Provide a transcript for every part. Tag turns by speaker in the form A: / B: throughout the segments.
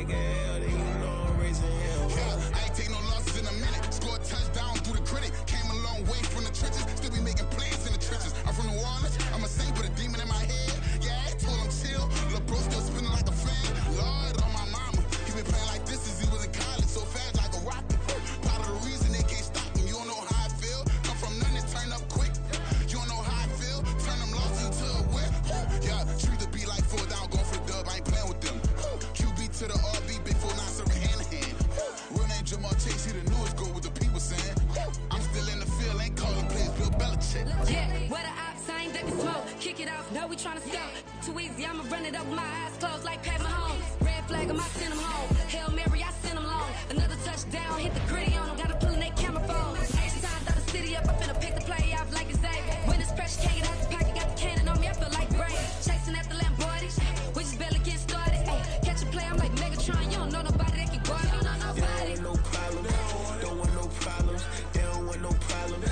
A: taking L, then you know I'm raising hell.
B: Yeah, I ain't take no losses in a minute. Scored touchdown through the critic. Came a long way from the trenches. Still be making plays in the trenches. I'm from New Orleans. I'm a saint with a demon in my head. Yeah, I told him chill. Lil' bro still spinning like a fan. Lord on my mama. He been playing like this since he was in college. So fast like a rocket. Part of the reason they can't stop him. You don't know how I feel. Come from nothing, turn up quick. You don't know how I feel. Turn them losses into a whip. Yeah, treat the beat like 4 down, going for the dub. I ain't playing with them. QB to the RB, big 4-9 serving hand to hand. Real name Jamal Chase, he the newest, go with the people saying. I'm still in the field, ain't calling plays, Bill Belichick.
C: Yeah, where the ops, I ain't that smoke. Kick it off, no, we tryna score. Too easy, I'ma run it up with my eyes closed like Pat Mahomes. Red flag, I send him home. Hail Mary, I send him long. Another touchdown, hit the gritty on him. Gotta pull in that camera phone. Every time throw the city up, I finna pick the play off like it's Xavier. When this pressure can't get out the pocket, got the cannon on me, I feel like Brady. Chasing at the Lamborghinis, we just barely getting started. Ay, catch a play, I'm like Megatron. You don't know nobody that can guard me. You don't know nobody.
A: They don't want no problems. Don't want no problems. They don't want no problems.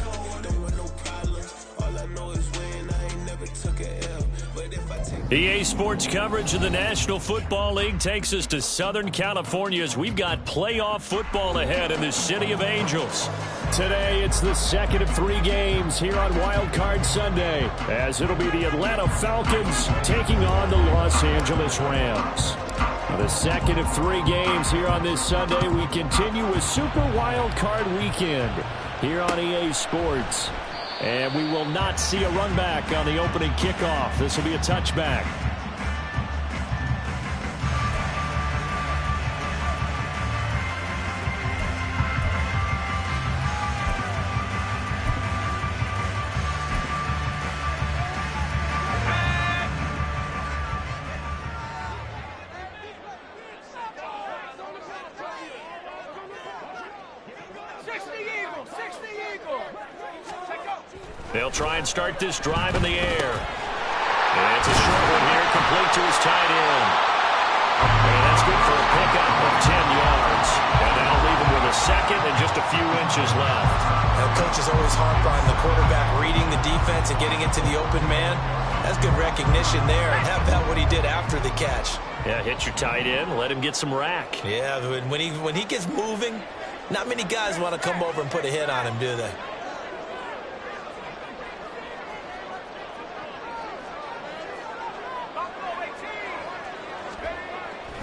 A: Don't want no problems. All I know is win. I ain't never took a L. But if I take
D: EA Sports coverage of the National Football League takes us to Southern California as we've got playoff football ahead in the City of Angels. Today, it's the second of 3 games here on Wild Card Sunday, as it'll be the Atlanta Falcons taking on the Los Angeles Rams. The second of 3 games here on this Sunday. We continue with Super Wild Card Weekend here on EA Sports. And we will not see a run back on the opening kickoff. This will be a touchback. They'll try and start this drive in the air. And it's a short one here, complete to his tight end. And that's good for a pickup of 10 yards. And that'll leave him with a second and just a few inches left.
E: Now, coaches always harp on the quarterback reading the defense and getting into the open man. That's good recognition there. And how about what he did after the catch?
D: Yeah, hit your tight end, let him get some rack.
E: Yeah, when he gets moving, not many guys want to come over and put a hit on him, do they?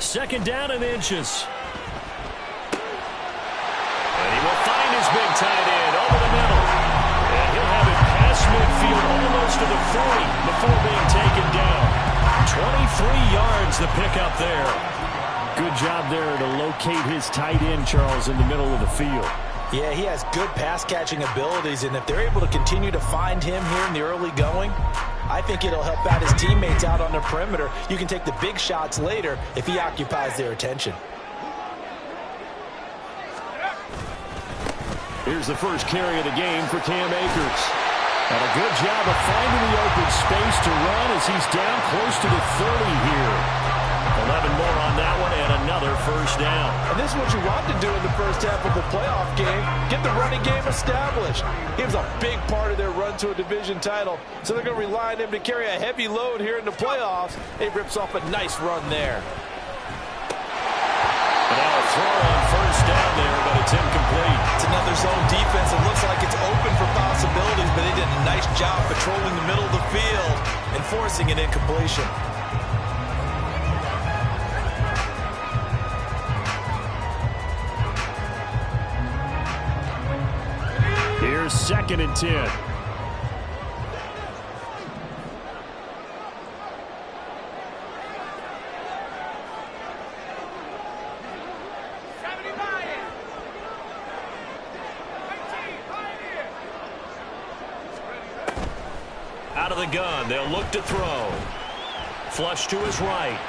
D: Second down and inches. And he will find his big tight end over the middle. And he'll have it past midfield almost to the 40 before being taken down. 23 yards the pickup there. Good job there to locate his tight end, Charles, in the middle of the field.
E: Yeah, he has good pass-catching abilities, and if they're able to continue to find him here in the early going, I think it'll help out his teammates out on the perimeter. You can take the big shots later if he occupies their attention.
D: Here's the first carry of the game for Cam Akers. And a good job of finding the open space to run as he's down close to the 30 here. 11 more on that one and another first down.
F: And this is what you want to do in the first half of the playoff game. Get the running game established. He was a big part of their run to a division title. So they're going to rely on him to carry a heavy load here in the playoffs. He rips off a nice run there.
D: And now a throw on first down there, but it's incomplete.
E: It's another zone defense. It looks like it's open for possibilities, but they did a nice job patrolling the middle of the field and forcing an incompletion.
D: Here's 2nd and 10. Out of the gun, they'll look to throw. Flush to his right.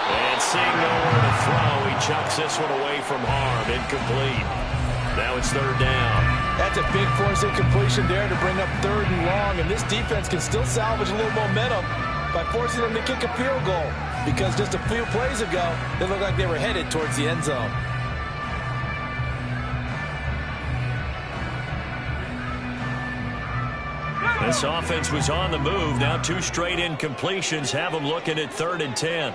D: And seeing nowhere to throw, he chucks this one away from harm. Incomplete. Now it's 3rd down.
F: That's a big force incompletion there to bring up 3rd and long, and this defense can still salvage a little momentum by forcing them to kick a field goal, because just a few plays ago, they looked like they were headed towards the end zone.
D: This offense was on the move. Now 2 straight incompletions have them looking at 3rd and 10.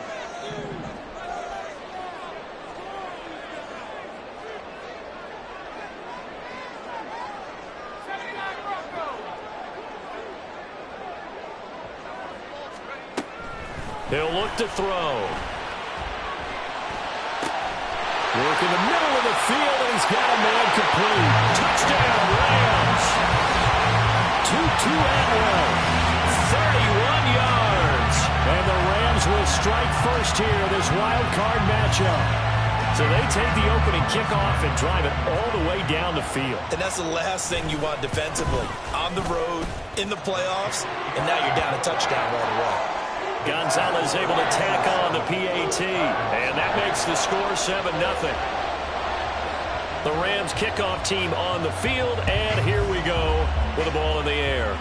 D: He'll look to throw. Work in the middle of the field, and he's got a man complete. Touchdown, Rams. Tutu Atwell, 31 yards. And the Rams will strike first here in this wild card matchup. So they take the opening kickoff and drive it all the way down the field.
E: And that's the last thing you want defensively. On the road, in the playoffs, and now you're down a touchdown right away.
D: Gonzalez able to tack on the PAT, and that makes the score 7-0. The Rams kickoff team on the field, and here we go with the ball in the air.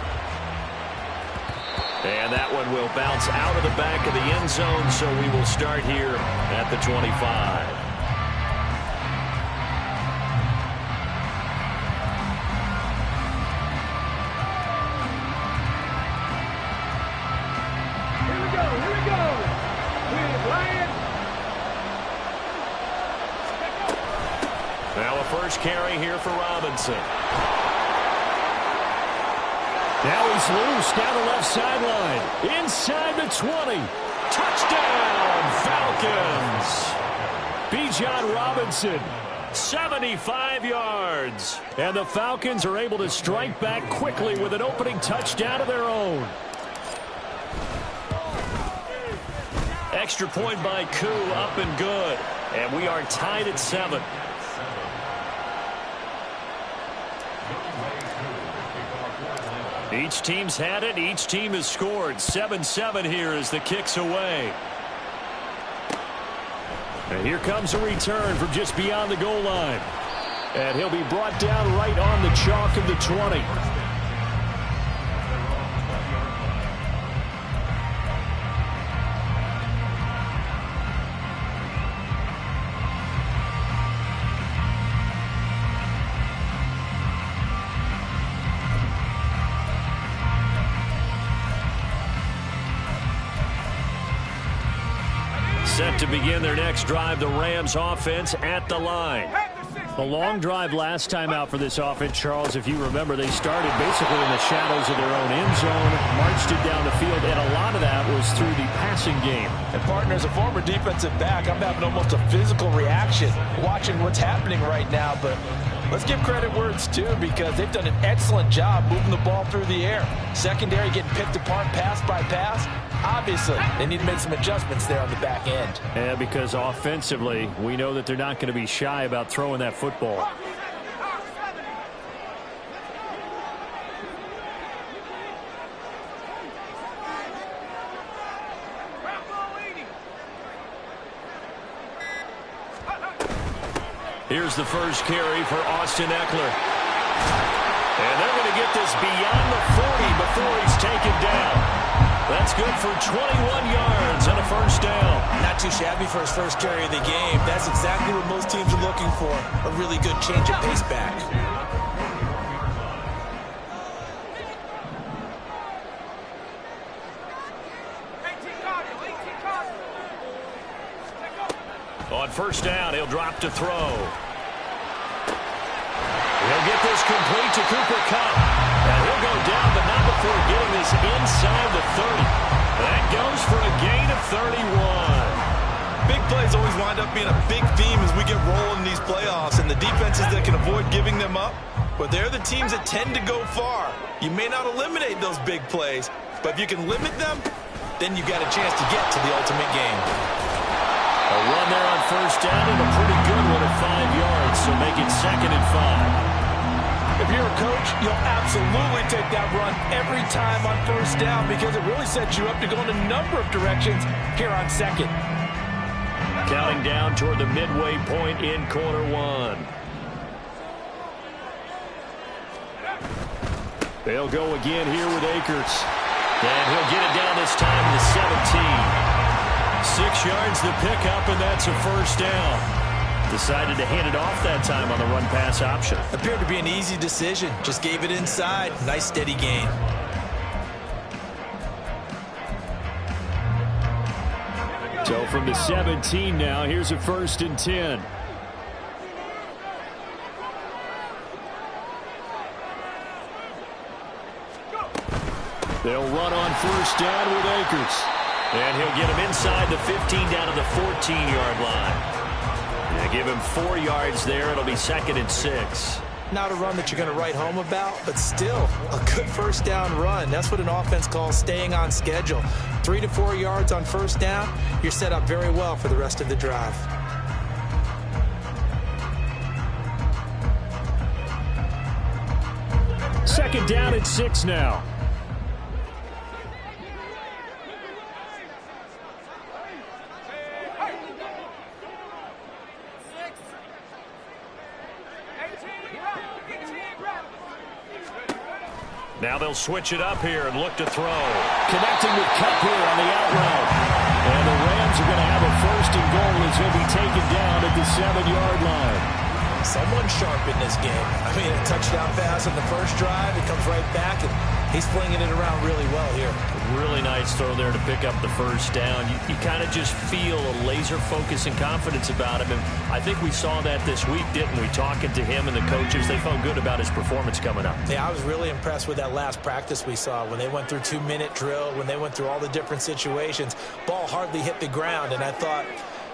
D: And that one will bounce out of the back of the end zone, so we will start here at the 25. Now a first carry here for Robinson. Now he's loose down the left sideline. Inside the 20. Touchdown, Falcons. Bijan Robinson, 75 yards. And the Falcons are able to strike back quickly with an opening touchdown of their own. Extra point by Koo, up and good. And we are tied at 7. Each team's had it. Each team has scored. 7-7 here as the kick's away. And here comes a return from just beyond the goal line. And he'll be brought down right on the chalk of the 20. Set to begin their next drive, the Rams offense at the line. A long drive last time out for this offense, Charles. If you remember, they started basically in the shadows of their own end zone, marched it down the field, and a lot of that was through the passing game.
E: And partner, as a former defensive back, I'm having almost a physical reaction watching what's happening right now. But let's give credit where it's due, because they've done an excellent job moving the ball through the air. Secondary getting picked apart pass by pass. Obviously, they need to make some adjustments there on the back end.
D: Yeah, because offensively, we know that they're not going to be shy about throwing that football. Here's the first carry for Austin Eckler. And they're going to get this beyond the 40 before he's taken down. That's good for 21 yards and a first down.
E: Not too shabby for his first carry of the game. That's exactly what most teams are looking for. A really good change of pace back.
D: On first down, he'll drop to throw. He'll get this complete to Cooper Kupp. And he'll go down, but not before getting this inside the 30. That goes for a gain of 31.
F: Big plays always wind up being a big theme as we get rolling in these playoffs, and the defenses that can avoid giving them up, but they're the teams that tend to go far. You may not eliminate those big plays, but if you can limit them, then you got a chance to get to the ultimate game.
D: A run there on first down, and a pretty good one at 5 yards, so make it 2nd and 5.
E: If you're a coach, you'll absolutely take that run every time on first down, because it really sets you up to go in a number of directions here on second.
D: Counting down toward the midway point in quarter 1. They'll go again here with Akers. And he'll get it down this time to 17. 6 yards the pickup, and that's a first down. Decided to hand it off that time on the run-pass option.
E: Appeared to be an easy decision. Just gave it inside. Nice, steady gain.
D: So from the 17 now, here's a 1st and 10. They'll run on first down with Akers. And he'll get him inside the 15 down to the 14-yard line. Yeah, give him 4 yards there. It'll be 2nd and 6.
E: Not a run that you're going to write home about, but still a good first down run. That's what an offense calls staying on schedule. 3 to 4 yards on first down, you're set up very well for the rest of the drive.
D: Second down and 6 now. Now they'll switch it up here and look to throw. Connecting with Kupp here on the out route. And the Rams are going to have a 1st and goal as he'll be taken down at the 7-yard line.
E: Someone sharp in this game. I mean, a touchdown pass on the first drive. It comes right back, and he's flinging it around really well here.
D: Really nice throw there to pick up the first down. You kind of just feel a laser focus and confidence about him. And I think we saw that this week, didn't we? Talking to him and the coaches, they felt good about his performance coming up.
E: Yeah, I was really impressed with that last practice we saw when they went through 2-minute drill, when they went through all the different situations. Ball hardly hit the ground, and I thought,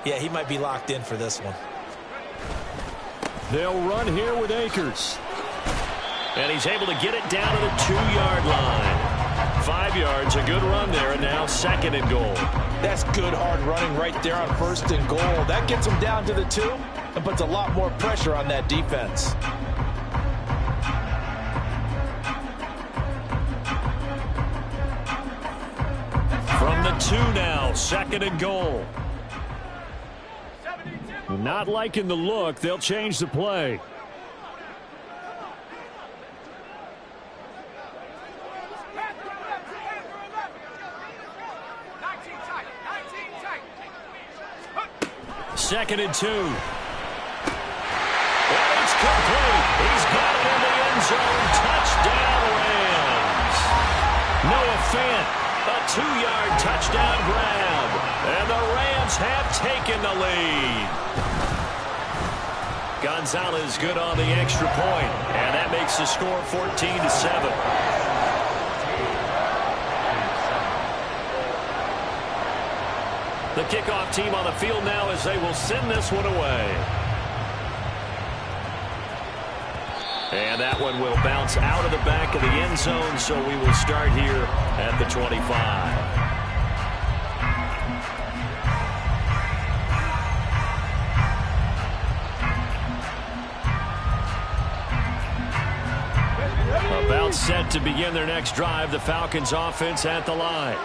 E: yeah, he might be locked in for this one.
D: They'll run here with Akers. And he's able to get it down to the 2-yard line. 5 yards, a good run there, and now 2nd and goal.
F: That's good hard running right there on 1st and goal. That gets him down to the 2 and puts a lot more pressure on that defense.
D: From the 2 now, 2nd and goal. Not liking the look. They'll change the play. Second and 2. And it's complete. He's got it in the end zone. Touchdown, Rams. Noah Fant, a 2-yard touchdown grab. And the Rams have taken the lead. Gonzalez good on the extra point. And that makes the score 14-7. The kickoff team on the field now as they will send this one away. And that one will bounce out of the back of the end zone, so we will start here at the 25. About set to begin their next drive, the Falcons offense at the line.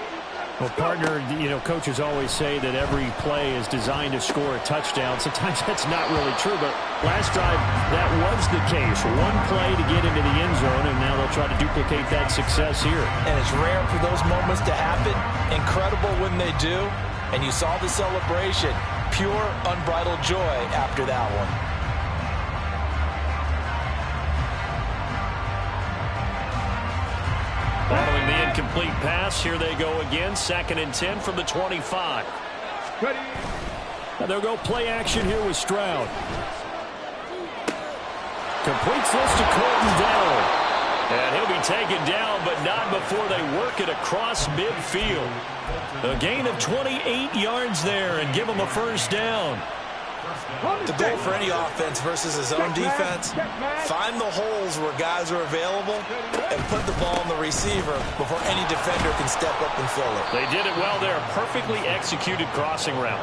G: Well, partner, coaches always say that every play is designed to score a touchdown. Sometimes that's not really true, but last drive, that was the case. One play to get into the end zone, and now they'll try to duplicate that success here.
E: And it's rare for those moments to happen. Incredible when they do. And you saw the celebration. Pure, unbridled joy after that one.
D: Following the incomplete pass, here they go again. 2nd and 10 from the 25.
G: Ready. And they'll go play action here with Stroud. Completes this to Colton Dowell.
D: And he'll be taken down, but not before they work it across midfield. A gain of 28 yards there and give them a first down.
E: The goal for any offense versus his own defense, find the holes where guys are available and put the ball on the receiver before any defender can step up and fill it.
D: They did it well there. Perfectly executed crossing route.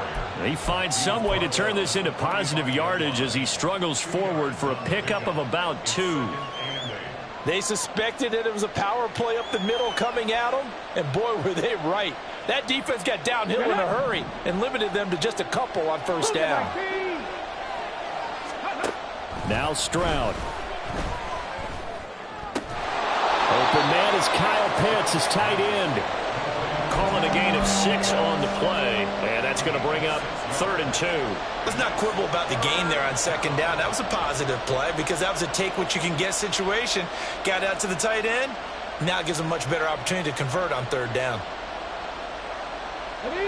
D: He finds some way to turn this into positive yardage as he struggles forward for a pickup of about 2.
F: They suspected that it was a power play up the middle coming at them, and boy, were they right. That defense got downhill in a hurry and limited them to just a couple on first down.
G: Now Stroud. Open man is Kyle Pitts, his tight end.
D: Calling a gain of 6 on the play, and that's going to bring up 3rd and 2.
E: Let's not quibble about the gain there on 2nd down. That was a positive play because that was a take-what-you-can-get situation. Got out to the tight end. Now it gives them a much better opportunity to convert on 3rd down.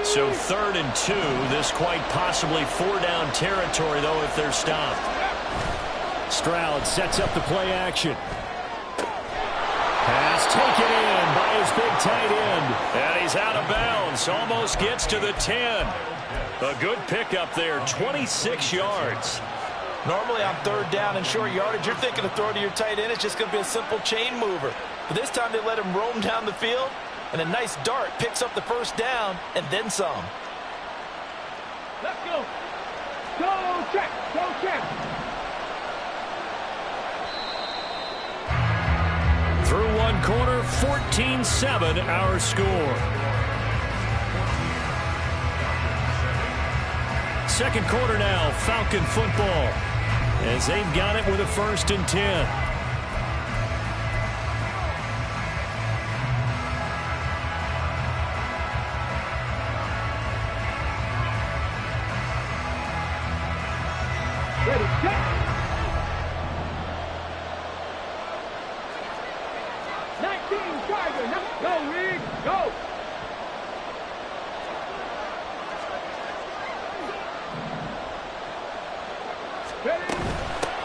D: So 3rd and 2. This quite possibly 4-down territory, though, if they're stopped.
G: Stroud sets up the play action. Pass taken in by his big tight end.
D: And he's is out of bounds. Almost gets to the 10. A good pickup there, 26 yards.
E: Normally on third down and short yardage, you're thinking of throwing to your tight end. It's just going to be a simple chain mover. But this time they let him roam down the field, and a nice dart picks up the first down and then some.
H: Let's go. Go check. Go check.
D: Through one quarter, 14-7 our score. Second quarter now, Falcon football, as they've got it with a 1st and 10.
H: Ready, check. 19 Charger. Let's go, Reed. Go. Ready.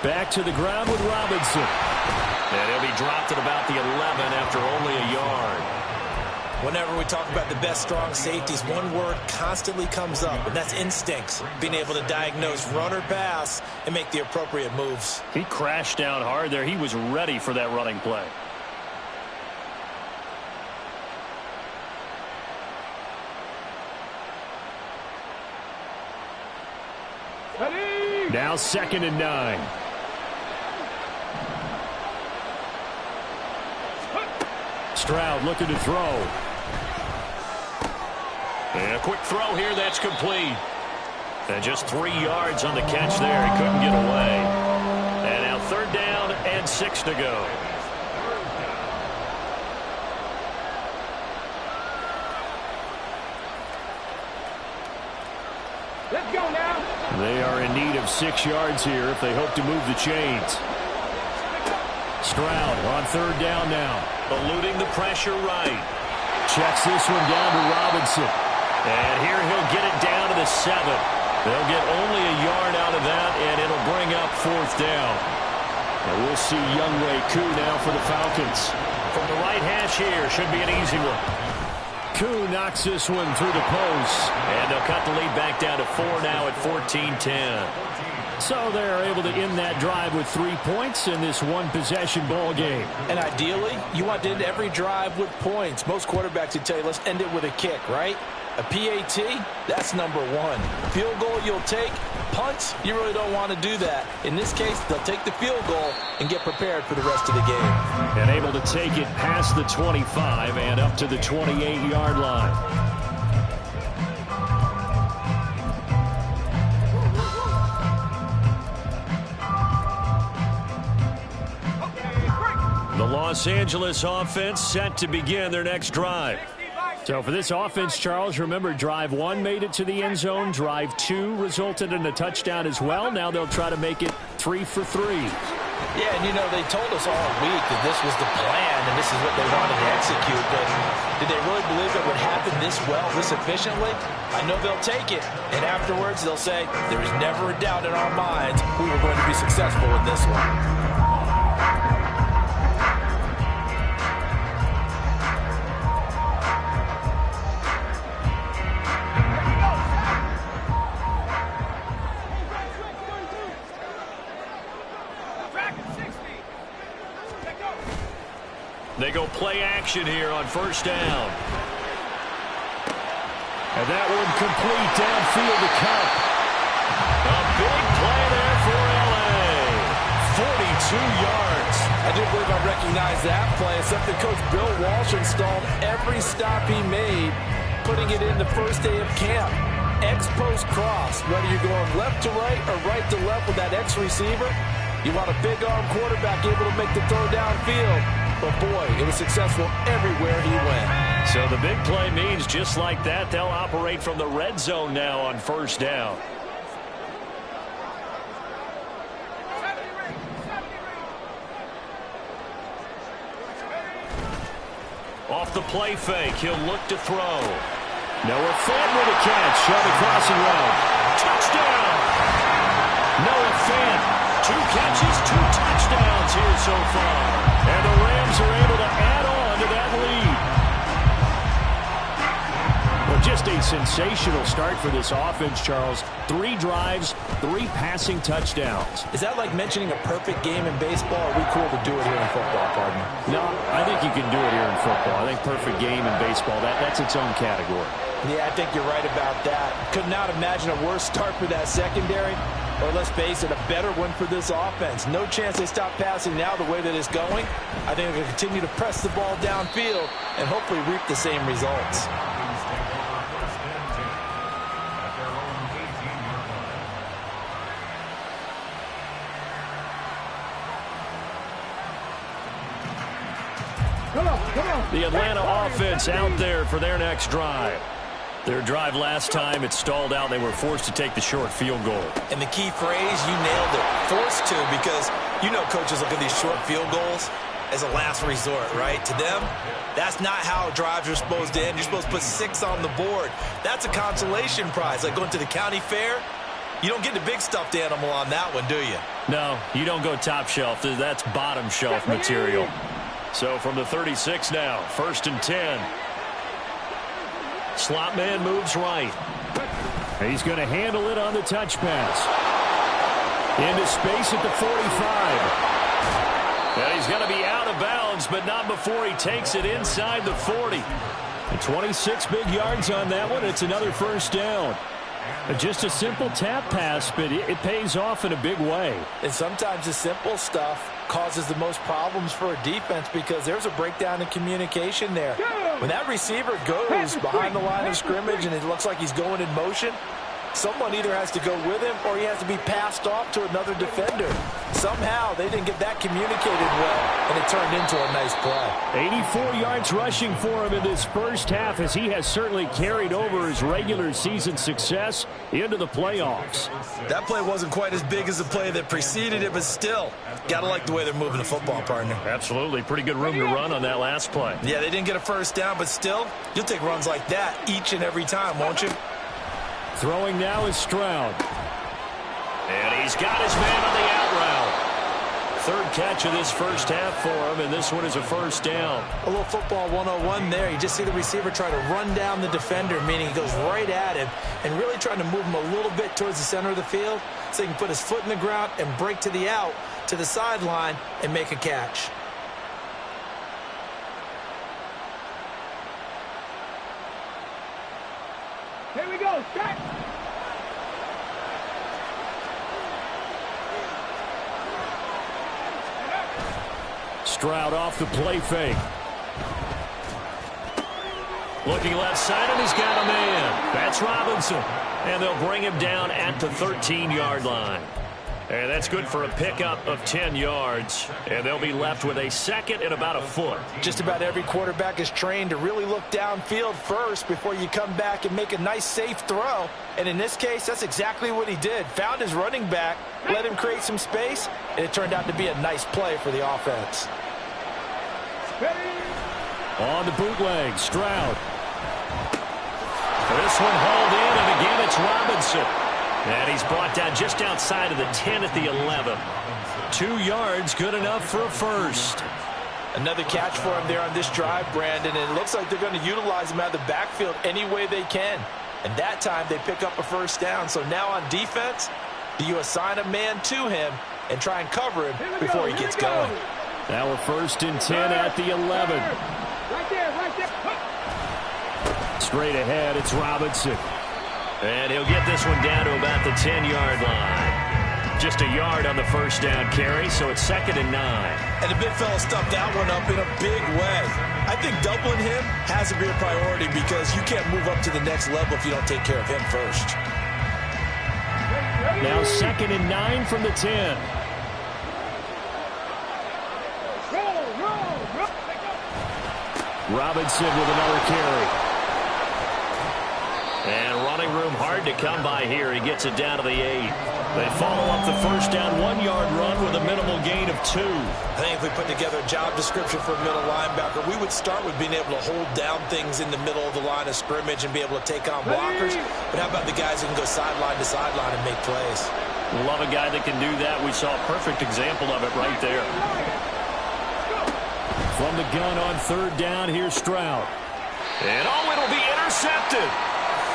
D: Back to the ground with Robinson. And he'll be dropped at about the 11 after only a yard.
E: Whenever we talk about the best strong safeties, one word constantly comes up, and that's instincts. Being able to diagnose run or pass and make the appropriate moves.
D: He crashed down hard there. He was ready for that running play.
H: Ready.
D: Now 2nd and 9. Stroud looking to throw. And a quick throw here, that's complete. And just 3 yards on the catch there. He couldn't get away. And now 3rd down and 6 to go.
H: Let's go now.
D: They are in need of 6 yards here if they hope to move the chains. Stroud on 3rd down now. Eluding the pressure right. Checks this one down to Robinson. And here he'll get it down to the 7. They'll get only a yard out of that, and it'll bring up 4th down. And we'll see Younghoe Koo now for the Falcons. From the right hash here, should be an easy one. Koo knocks this one through the post. And they'll cut the lead back down to 4 now at 14-10. So they're able to end that drive with 3 points in this one-possession ball game.
E: And ideally, you want to end every drive with points. Most quarterbacks would tell you, let's end it with a kick, right? A PAT, that's number 1. Field goal you'll take. Punts, you really don't want to do that. In this case, they'll take the field goal and get prepared for the rest of the game.
D: And able to take it past the 25 and up to the 28-yard line. The Los Angeles offense set to begin their next drive. So for this offense, Charles, remember, drive 1 made it to the end zone. Drive 2 resulted in a touchdown as well. Now they'll try to make it 3 for 3.
E: Yeah, and you know, they told us all week that this was the plan and this is what they wanted to execute. But did they really believe it would happen this well, this efficiently? I know they'll take it. And afterwards, they'll say, there was never a doubt in our minds we were going to be successful in this one.
D: They go play action here on 1st down. And that one complete downfield to Kupp. A big play there for L.A. 42 yards.
E: I do believe I recognize that play. It's something Coach Bill Walsh installed every stop he made, putting it in the first day of camp. X-post cross, whether you're going left to right or right to left with that X receiver, you want a big-arm quarterback able to make the throw downfield. But, boy, it was successful everywhere he went.
D: So the big play means just like that, they'll operate from the red zone now on 1st down. Off the play fake, he'll look to throw. Noah Fant with a catch on the crossing route. Touchdown! Noah Fant, 2 catches, 2 touchdowns here so far. And the Rams are able to add on to that lead.
G: just a sensational start for this offense, Charles. 3 drives, 3 passing touchdowns.
E: Is that like mentioning a perfect game in baseball? Or are we cool to do it here in football, partner?
G: No, I think you can do it here in football. I think perfect game in baseball, that's its own category.
E: Yeah, I think you're right about that. Could not imagine a worse start for that secondary, or let's face it, a better one for this offense. No chance they stop passing now the way that it's going. I think they're going to continue to press the ball downfield and hopefully reap the same results.
D: The Atlanta offense out there for their next drive. Their drive last time, it stalled out. They were forced to take the short field goal.
E: And the key phrase, you nailed it, forced to, because you know coaches look at these short field goals as a last resort, right? To them, that's not how drives are supposed to end. You're supposed to put 6 on the board. That's a consolation prize. Like going to the county fair, you don't get the big stuffed animal on that one, do you?
D: No, you don't go top shelf. That's bottom shelf material. So from the 36 now, 1st and 10. Slot man moves right.
G: He's going to handle it on the touch pass. Into space at the 45.
D: And he's going to be out of bounds, but not before he takes it inside the 40.
G: And 26 big yards on that one. It's another first down. Just a simple tap pass, but it pays off in a big way.
E: And sometimes the simple stuff causes the most problems for a defense because there's a breakdown in communication there. When that receiver goes behind the line of scrimmage and it looks like he's going in motion, someone either has to go with him or he has to be passed off to another defender. Somehow they didn't get that communicated well, and it turned into a nice play.
G: 84 yards rushing for him in this first half, as he has certainly carried over his regular season success into the playoffs.
E: That play wasn't quite as big as the play that preceded it, but still, got to like the way they're moving the football, partner.
D: Absolutely. Pretty good room to run on that last play.
E: Yeah, they didn't get a first down, but still, you'll take runs like that each and every time, won't you?
G: Throwing now is Stroud.
D: And he's got his man on the out route. 3rd catch of this first half for him, and this one is a first down.
E: A little football 101 there. You just see the receiver try to run down the defender, meaning he goes right at him and really trying to move him a little bit towards the center of the field so he can put his foot in the ground and break to the out, to the sideline, and make a catch.
H: Here we go, set.
G: Stroud off the play fake.
D: Looking left side, and he's got a man. That's Robinson. And they'll bring him down at the 13-yard line. And that's good for a pickup of 10 yards. And they'll be left with a 2nd and about a foot.
E: Just about every quarterback is trained to really look downfield first before you come back and make a nice, safe throw. And in this case, that's exactly what he did. Found his running back, let him create some space, and it turned out to be a nice play for the offense.
G: On the bootleg, Stroud.
D: This one hauled in, and again it's Robinson. And he's brought down just outside of the 10 at the 11. 2 yards, good enough for a first.
E: Another catch for him there on this drive, Brandon, and it looks like they're going to utilize him out of the backfield any way they can. And that time they pick up a first down. So now on defense, do you assign a man to him and try and cover him before he gets going?
G: Now we're 1st and 10 at the 11.
H: Right there, right there.
G: Straight ahead, it's Robinson.
D: And he'll get this one down to about the 10-yard line. Just a yard on the first down carry, so it's 2nd and 9.
E: And the big fella stuffed that one up in a big way. I think doubling him has to be a priority because you can't move up to the next level if you don't take care of him first.
G: Now 2nd and 9 from the 10. Robinson with another carry.
D: And running room hard to come by here. He gets it down to the 8. They follow up the first down 1-yard run with a minimal gain of 2.
E: I think if we put together a job description for a middle linebacker, we would start with being able to hold down things in the middle of the line of scrimmage and be able to take on blockers. But how about the guys who can go sideline to sideline and make plays?
D: Love a guy that can do that. We saw a perfect example of it right there.
G: From the gun on 3rd down, here's Stroud.
D: And it'll be intercepted. intercepted.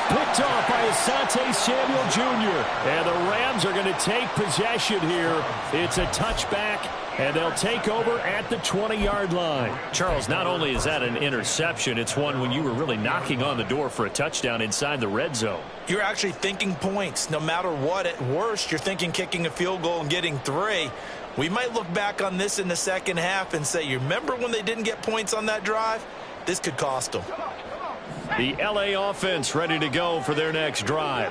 G: Picked off by Asante Samuel Jr.
D: And the Rams are going to take possession here. It's a touchback, and they'll take over at the 20-yard line. Charles, not only is that an interception, it's one when you were really knocking on the door for a touchdown inside the red zone.
E: You're actually thinking points. No matter what, at worst, you're thinking kicking a field goal and getting 3. We might look back on this in the second half and say, you remember when they didn't get points on that drive? This could cost them.
D: The LA offense ready to go for their next drive.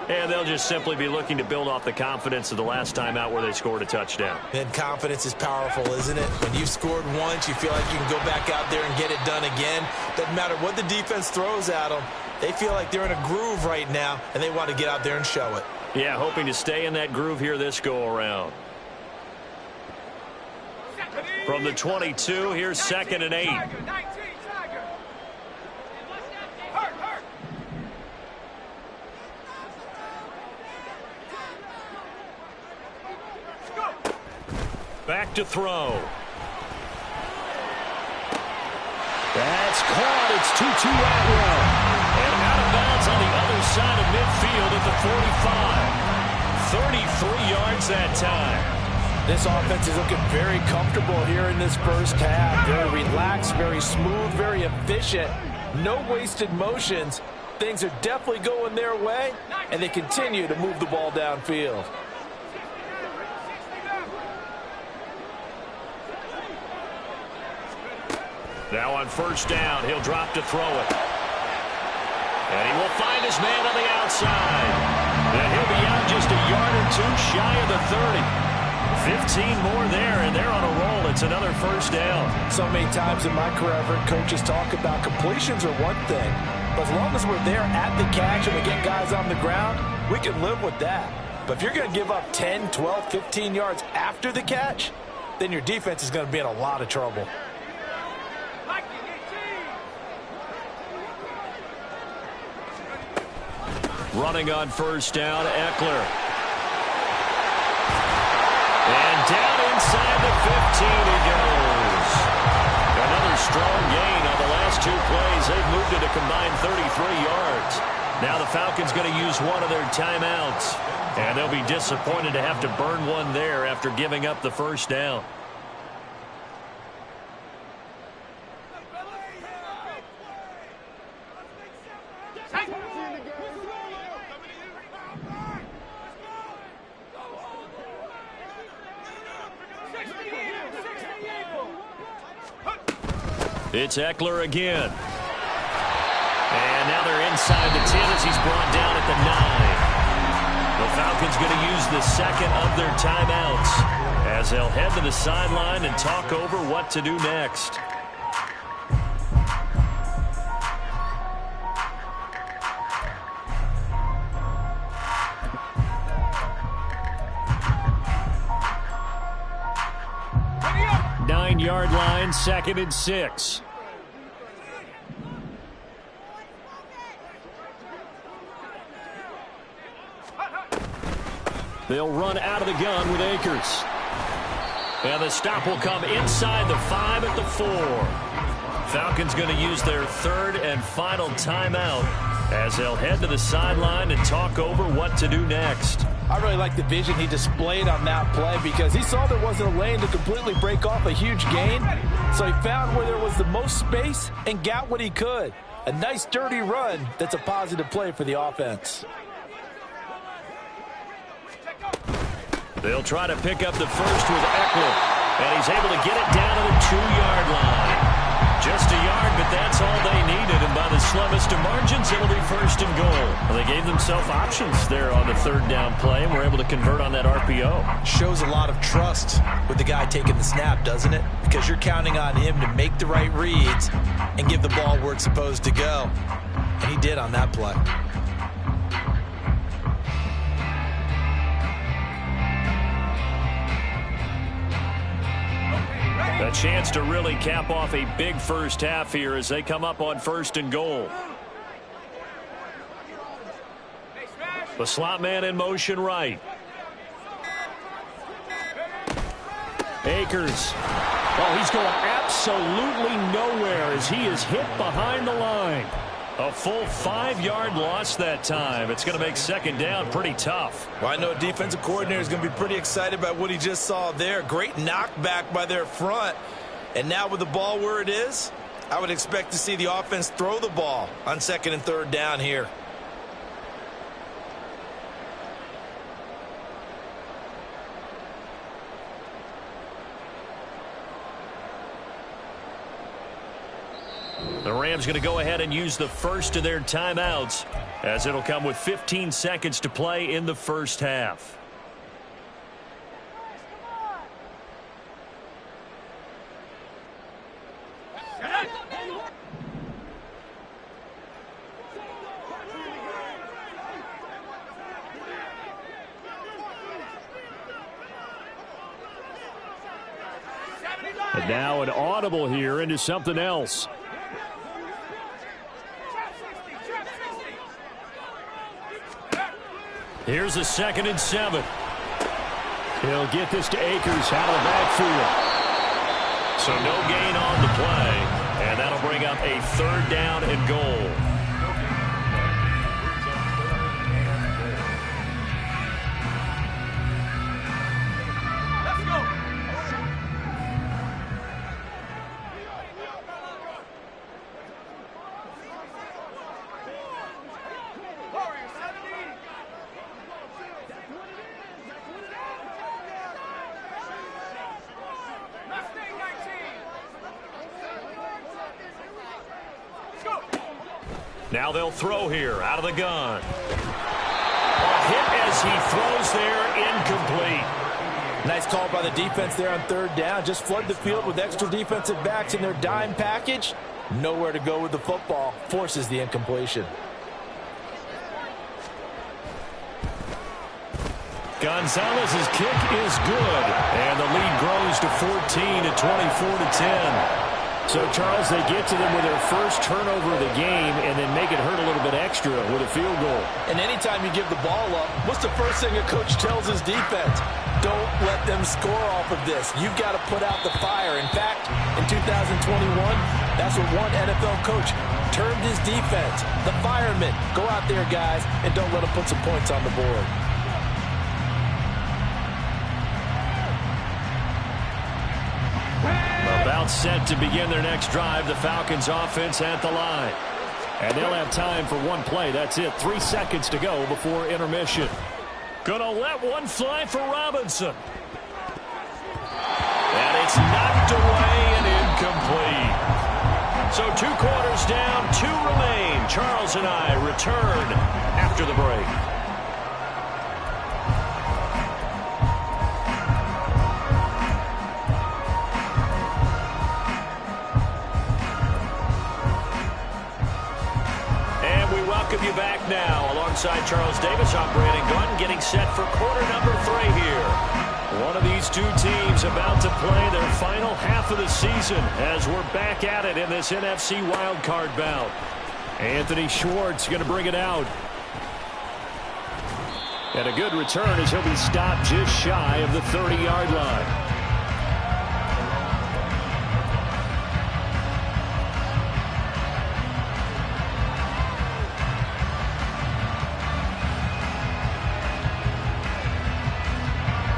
D: And they'll just simply be looking to build off the confidence of the last time out where they scored a touchdown.
E: And confidence is powerful, isn't it? When you've scored once, you feel like you can go back out there and get it done again. Doesn't matter what the defense throws at them. They feel like they're in a groove right now, and they want to get out there and show it.
D: Yeah, hoping to stay in that groove here this go-around. From the 22, here's 2nd and 8. Back to throw. That's caught. It's Tutu Atwell. And out of bounds on the other side of midfield at the 45. 33 yards that time.
F: This offense is looking very comfortable here in this first half. Very relaxed, very smooth, very efficient. No wasted motions. Things are definitely going their way, and they continue to move the ball downfield.
D: Now on first down, he'll drop to throw it. And he will find his man on the outside. And he'll be out just a yard or 2 shy of the 30. 15 more there, and they're on a roll. It's another first down.
F: So many times in my career, I've heard coaches talk about completions are one thing. But as long as we're there at the catch and we get guys on the ground, we can live with that. But if you're going to give up 10, 12, 15 yards after the catch, then your defense is going to be in a lot of trouble.
D: Running on first down, Eckler. And down inside the 15 he goes. Another strong gain on the last 2 plays. They've moved it a combined 33 yards. Now the Falcons going to use one of their timeouts. And they'll be disappointed to have to burn one there after giving up the first down. It's Eckler again. And now they're inside the 10 as he's brought down at the 9. The Falcons going to use the second of their timeouts as they'll head to the sideline and talk over what to do next. Yard line, 2nd and 6. They'll run out of the gun with Akers. And the stop will come inside the 5 at the 4. Falcons going to use their 3rd and final timeout as they'll head to the sideline and talk over what to do next.
F: I really like the vision he displayed on that play because he saw there wasn't a lane to completely break off a huge gain. So he found where there was the most space and got what he could. A nice, dirty run that's a positive play for the offense.
D: They'll try to pick up the first with Eckler. And he's able to get it down to the 2-yard line. Just a yard, but that's all they needed. And by the slimmest of margins, it'll be 1st and goal. Well, they gave themselves options there on the 3rd down play, and were able to convert on that RPO.
E: Shows a lot of trust with the guy taking the snap, doesn't it? Because you're counting on him to make the right reads and give the ball where it's supposed to go. And he did on that play.
D: A chance to really cap off a big first half here as they come up on 1st and goal. The slot man in motion right. Akers. Oh, he's going absolutely nowhere as he is hit behind the line. A full 5-yard loss that time. It's going to make second down pretty tough.
E: Well, I know a defensive coordinator is going to be pretty excited about what he just saw there. Great knockback by their front. And now with the ball where it is, I would expect to see the offense throw the ball on second and third down here.
D: The Rams going to go ahead and use the first of their timeouts, as it'll come with 15 seconds to play in the first half.
G: And now an audible here into something else.
D: Here's a 2nd and 7.
G: He'll get this to Akers out of the backfield.
D: So no gain on the play, and that'll bring up a 3rd down and goal. Now they'll throw here out of the gun. A hit as he throws there, incomplete.
E: Nice call by the defense there on 3rd down. Just flood the field with extra defensive backs in their dime package. Nowhere to go with the football. Forces the incompletion.
D: Gonzalez's kick is good, and the lead grows to 14 at 24-10.
G: So, Charles, they get to them with their first turnover of the game and then make it hurt a little bit extra with a field goal.
E: And anytime you give the ball up, what's the first thing a coach tells his defense? Don't let them score off of this. You've got to put out the fire. In fact, in 2021, that's what one NFL coach termed his defense. The firemen. Go out there, guys, and don't let them put some points on the board.
D: About set to begin their next drive, the Falcons offense at the line.
G: And they'll have time for one play. That's it. 3 seconds to go before intermission.
D: Gonna let one fly for Robinson. And it's knocked away and incomplete. So 2 quarters down, 2 remain. Charles and I return after the break. Welcome you back now. Alongside Charles Davis, I'm Brandon Gunn, getting set for quarter number 3 here. One of these 2 teams about to play their final half of the season as we're back at it in this NFC wildcard bout.
G: Anthony Schwartz going to bring it out. And a good return as he'll be stopped just shy of the 30-yard line.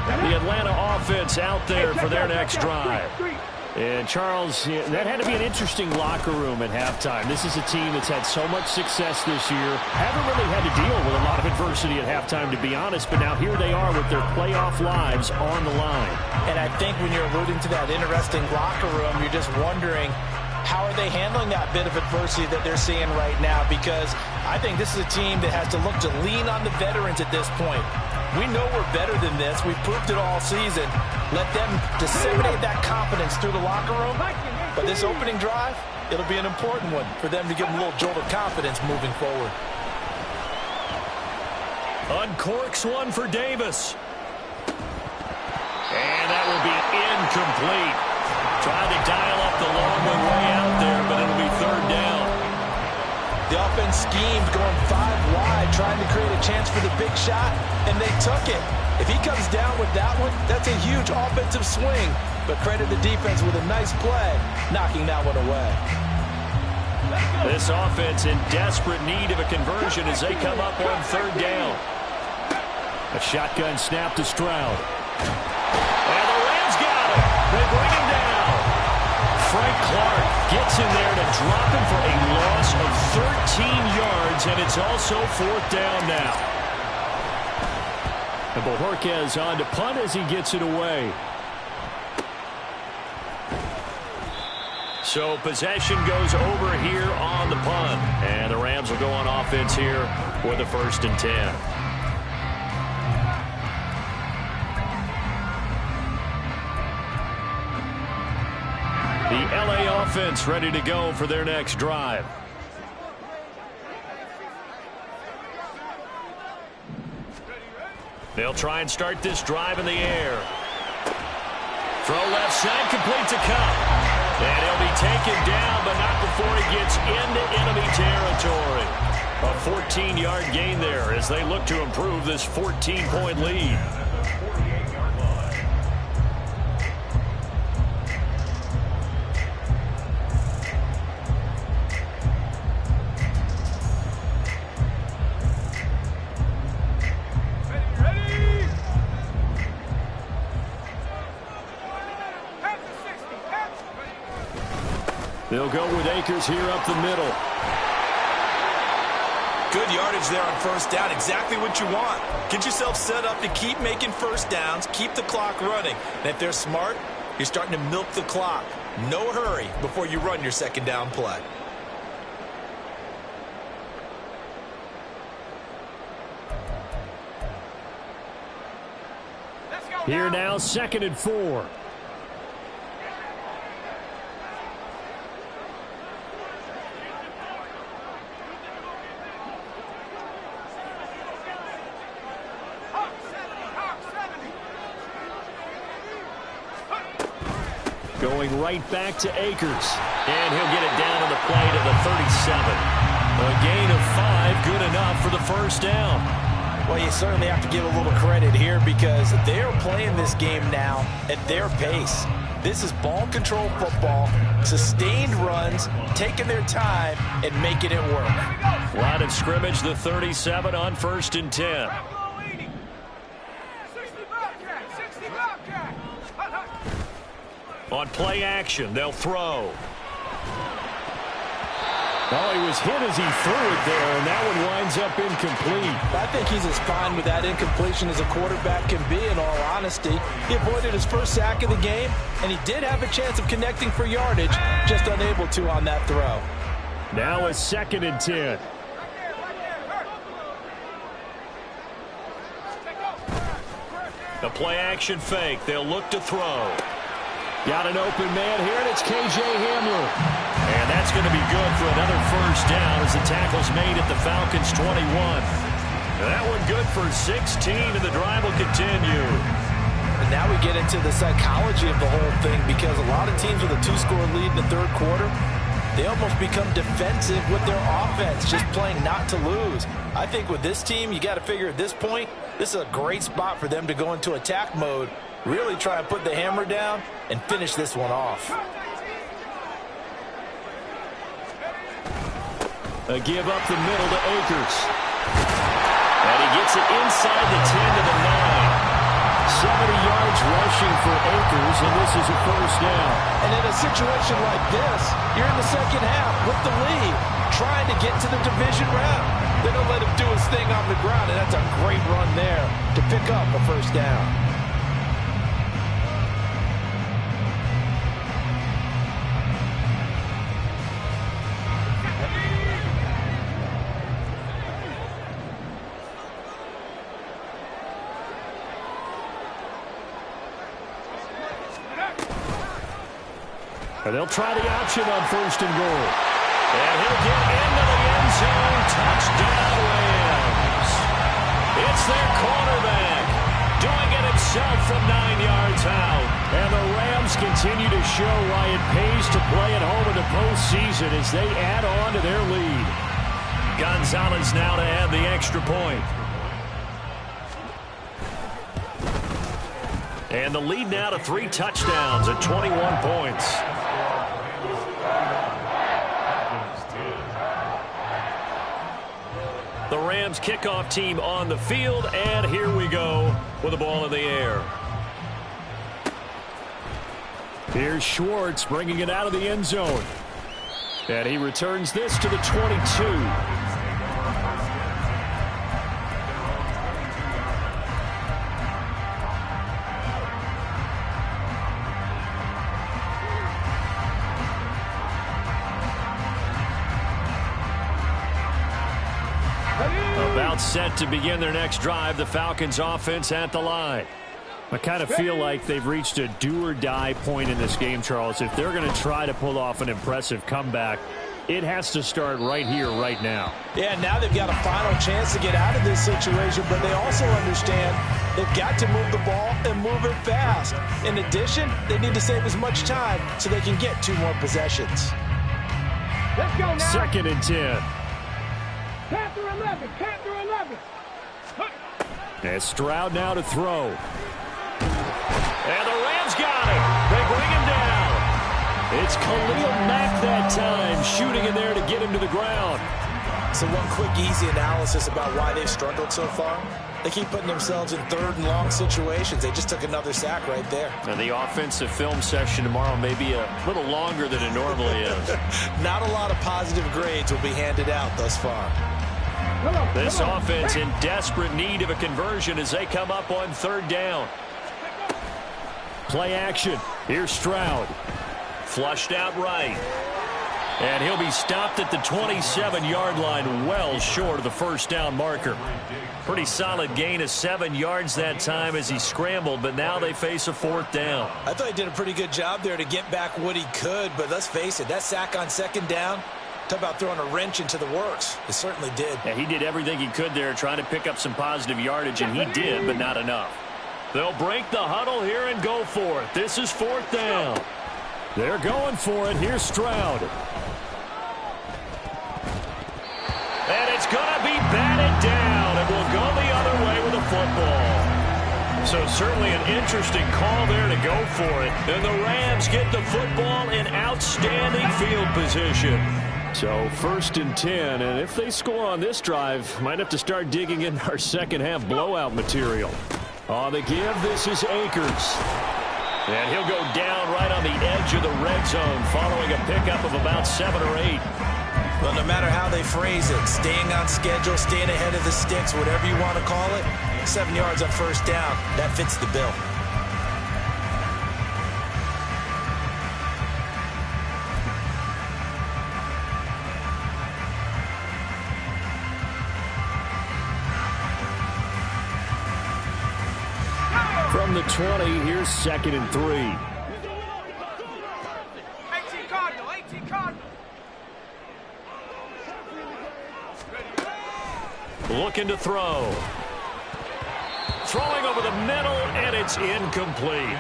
D: The Atlanta offense out there for their next drive.
G: And, Charles, that had to be an interesting locker room at halftime. This is a team that's had so much success this year. Haven't really had to deal with a lot of adversity at halftime, to be honest. But now here they are with their playoff lives on the line.
E: And I think when you're alluding to that interesting locker room, you're just wondering, how are they handling that bit of adversity that they're seeing right now? Because I think this is a team that has to look to lean on the veterans at this point. We know we're better than this. We've proved it all season. Let them disseminate that confidence through the locker room. But this opening drive, it'll be an important one for them to give them a little jolt of confidence moving forward.
D: Uncorks one for Davis. And that will be incomplete. Trying to dial up the long way out there, but it'll be 3rd down.
E: The offense schemed going 5 wide, trying to create a chance for the big shot, and they took it. If he comes down with that one, that's a huge offensive swing. But credit the defense with a nice play, knocking that one away.
D: This offense in desperate need of a conversion as they come up on third down.
G: A shotgun snap to Stroud.
D: And the Rams got him. They bring him down. Frank Clark gets in there to drop him for a loss of 13 yards, and it's also fourth down now.
G: And Bojorquez on to punt as he gets it away.
D: So possession goes over here on the punt. And the Rams will go on offense here for the 1st and 10. The LA offense ready to go for their next drive. They'll try and start this drive in the air. Throw left side, complete to Kupp. And he'll be taken down, but not before he gets into enemy territory. A 14-yard gain there as they look to improve this 14-point lead.
G: They'll go with Akers here up the middle.
E: Good yardage there on first down. Exactly what you want. Get yourself set up to keep making first downs, keep the clock running. And if they're smart, you're starting to milk the clock. No hurry before you run your second down play.
G: Here now, 2nd and 4. Going right back to Akers.
D: And he'll get it down to the play to the 37. A gain of 5, good enough for the first down.
E: Well, you certainly have to give a little credit here because they're playing this game now at their pace. This is ball control football, sustained runs, taking their time and making it work.
D: Line of scrimmage, the 37 on 1st and 10. On play action, they'll throw.
G: Oh, he was hit as he threw it there, and that one winds up incomplete.
E: I think he's as fine with that incompletion as a quarterback can be, in all honesty. He avoided his first sack of the game, and he did have a chance of connecting for yardage, just unable to on that throw.
G: Now a 2nd and 10.
D: The play action fake. They'll look to throw.
G: Got an open man here, and it's K.J. Hamler.
D: And that's going to be good for another first down as the tackle's made at the Falcons' 21. That one good for 16, and the drive will continue.
E: And now we get into the psychology of the whole thing because a lot of teams with a 2-score lead in the third quarter, they almost become defensive with their offense, just playing not to lose. I think with this team, you got to figure at this point, this is a great spot for them to go into attack mode, really try and put the hammer down and finish this one off.
G: A give up the middle to Akers.
D: And he gets it inside the 10 to the 9.
G: 70 yards rushing for Akers, and this is a first down.
E: And in a situation like this, you're in the second half with the lead, trying to get to the division round. They don't let him do his thing on the ground, and that's a great run there to pick up a first down.
G: And they'll try the option on 1st and goal.
D: And he'll get into the end zone. Touchdown, Rams. It's their quarterback doing it himself from 9 yards out.
G: And the Rams continue to show why it pays to play at home in the postseason as they add on to their lead.
D: Gonzalez now to add the extra point. And the lead now to 3 touchdowns at 21 points. The Rams kickoff team on the field, and here we go with the ball in the air. Here's Schwartz bringing it out of the end zone. And he returns this to the 22. About set to begin their next drive, the Falcons offense at the line. I kind of feel like they've reached a do-or-die point in this game, Charles. If they're going to try to pull off an impressive comeback, it has to start right here, right now.
E: Yeah, now they've got a final chance to get out of this situation, but they also understand they've got to move the ball and move it fast. In addition, they need to save as much time so they can get 2 more possessions.
H: Let's go now.
D: 2nd and 10.
H: Panther 11. Panther 11.
D: And Stroud now to throw. And the Rams got him. They bring him down. It's Khalil Mack that time, shooting in there to get him to the ground.
E: So one quick, easy analysis about why they've struggled so far. They keep putting themselves in 3rd and long situations. They just took another sack right there.
D: And the offensive film session tomorrow may be a little longer than it normally is.
E: Not a lot of positive grades will be handed out thus far.
D: This offense in desperate need of a conversion as they come up on 3rd down. Play action. Here's Stroud. Flushed out right. And he'll be stopped at the 27-yard line, well short of the 1st down marker. Pretty solid gain of 7 yards that time as he scrambled, but now they face a 4th down.
E: I thought he did a pretty good job there to get back what he could, but let's face it, that sack on 2nd down, talk about throwing a wrench into the works. It certainly did.
D: Yeah, he did everything he could there, trying to pick up some positive yardage, and he did, but not enough. They'll break the huddle here and go for it. This is 4th down. They're going for it. Here's Stroud. And it's going to be batted down. It will go the other way with the football. So certainly an interesting call there to go for it. And the Rams get the football in outstanding field position. So 1st and 10, and if they score on this drive, might have to start digging in our second-half blowout material. On the give, this is Akers. And he'll go down right on the edge of the red zone following a pickup of about 7 or 8.
E: Well, no matter how they phrase it, staying on schedule, staying ahead of the sticks, whatever you want to call it, 7 yards on 1st down, that fits the bill.
D: From the 20, here's 2nd and 3.
H: 18 Cardinal, 18 Cardinal.
D: Looking to throw. Throwing over the middle, and it's incomplete.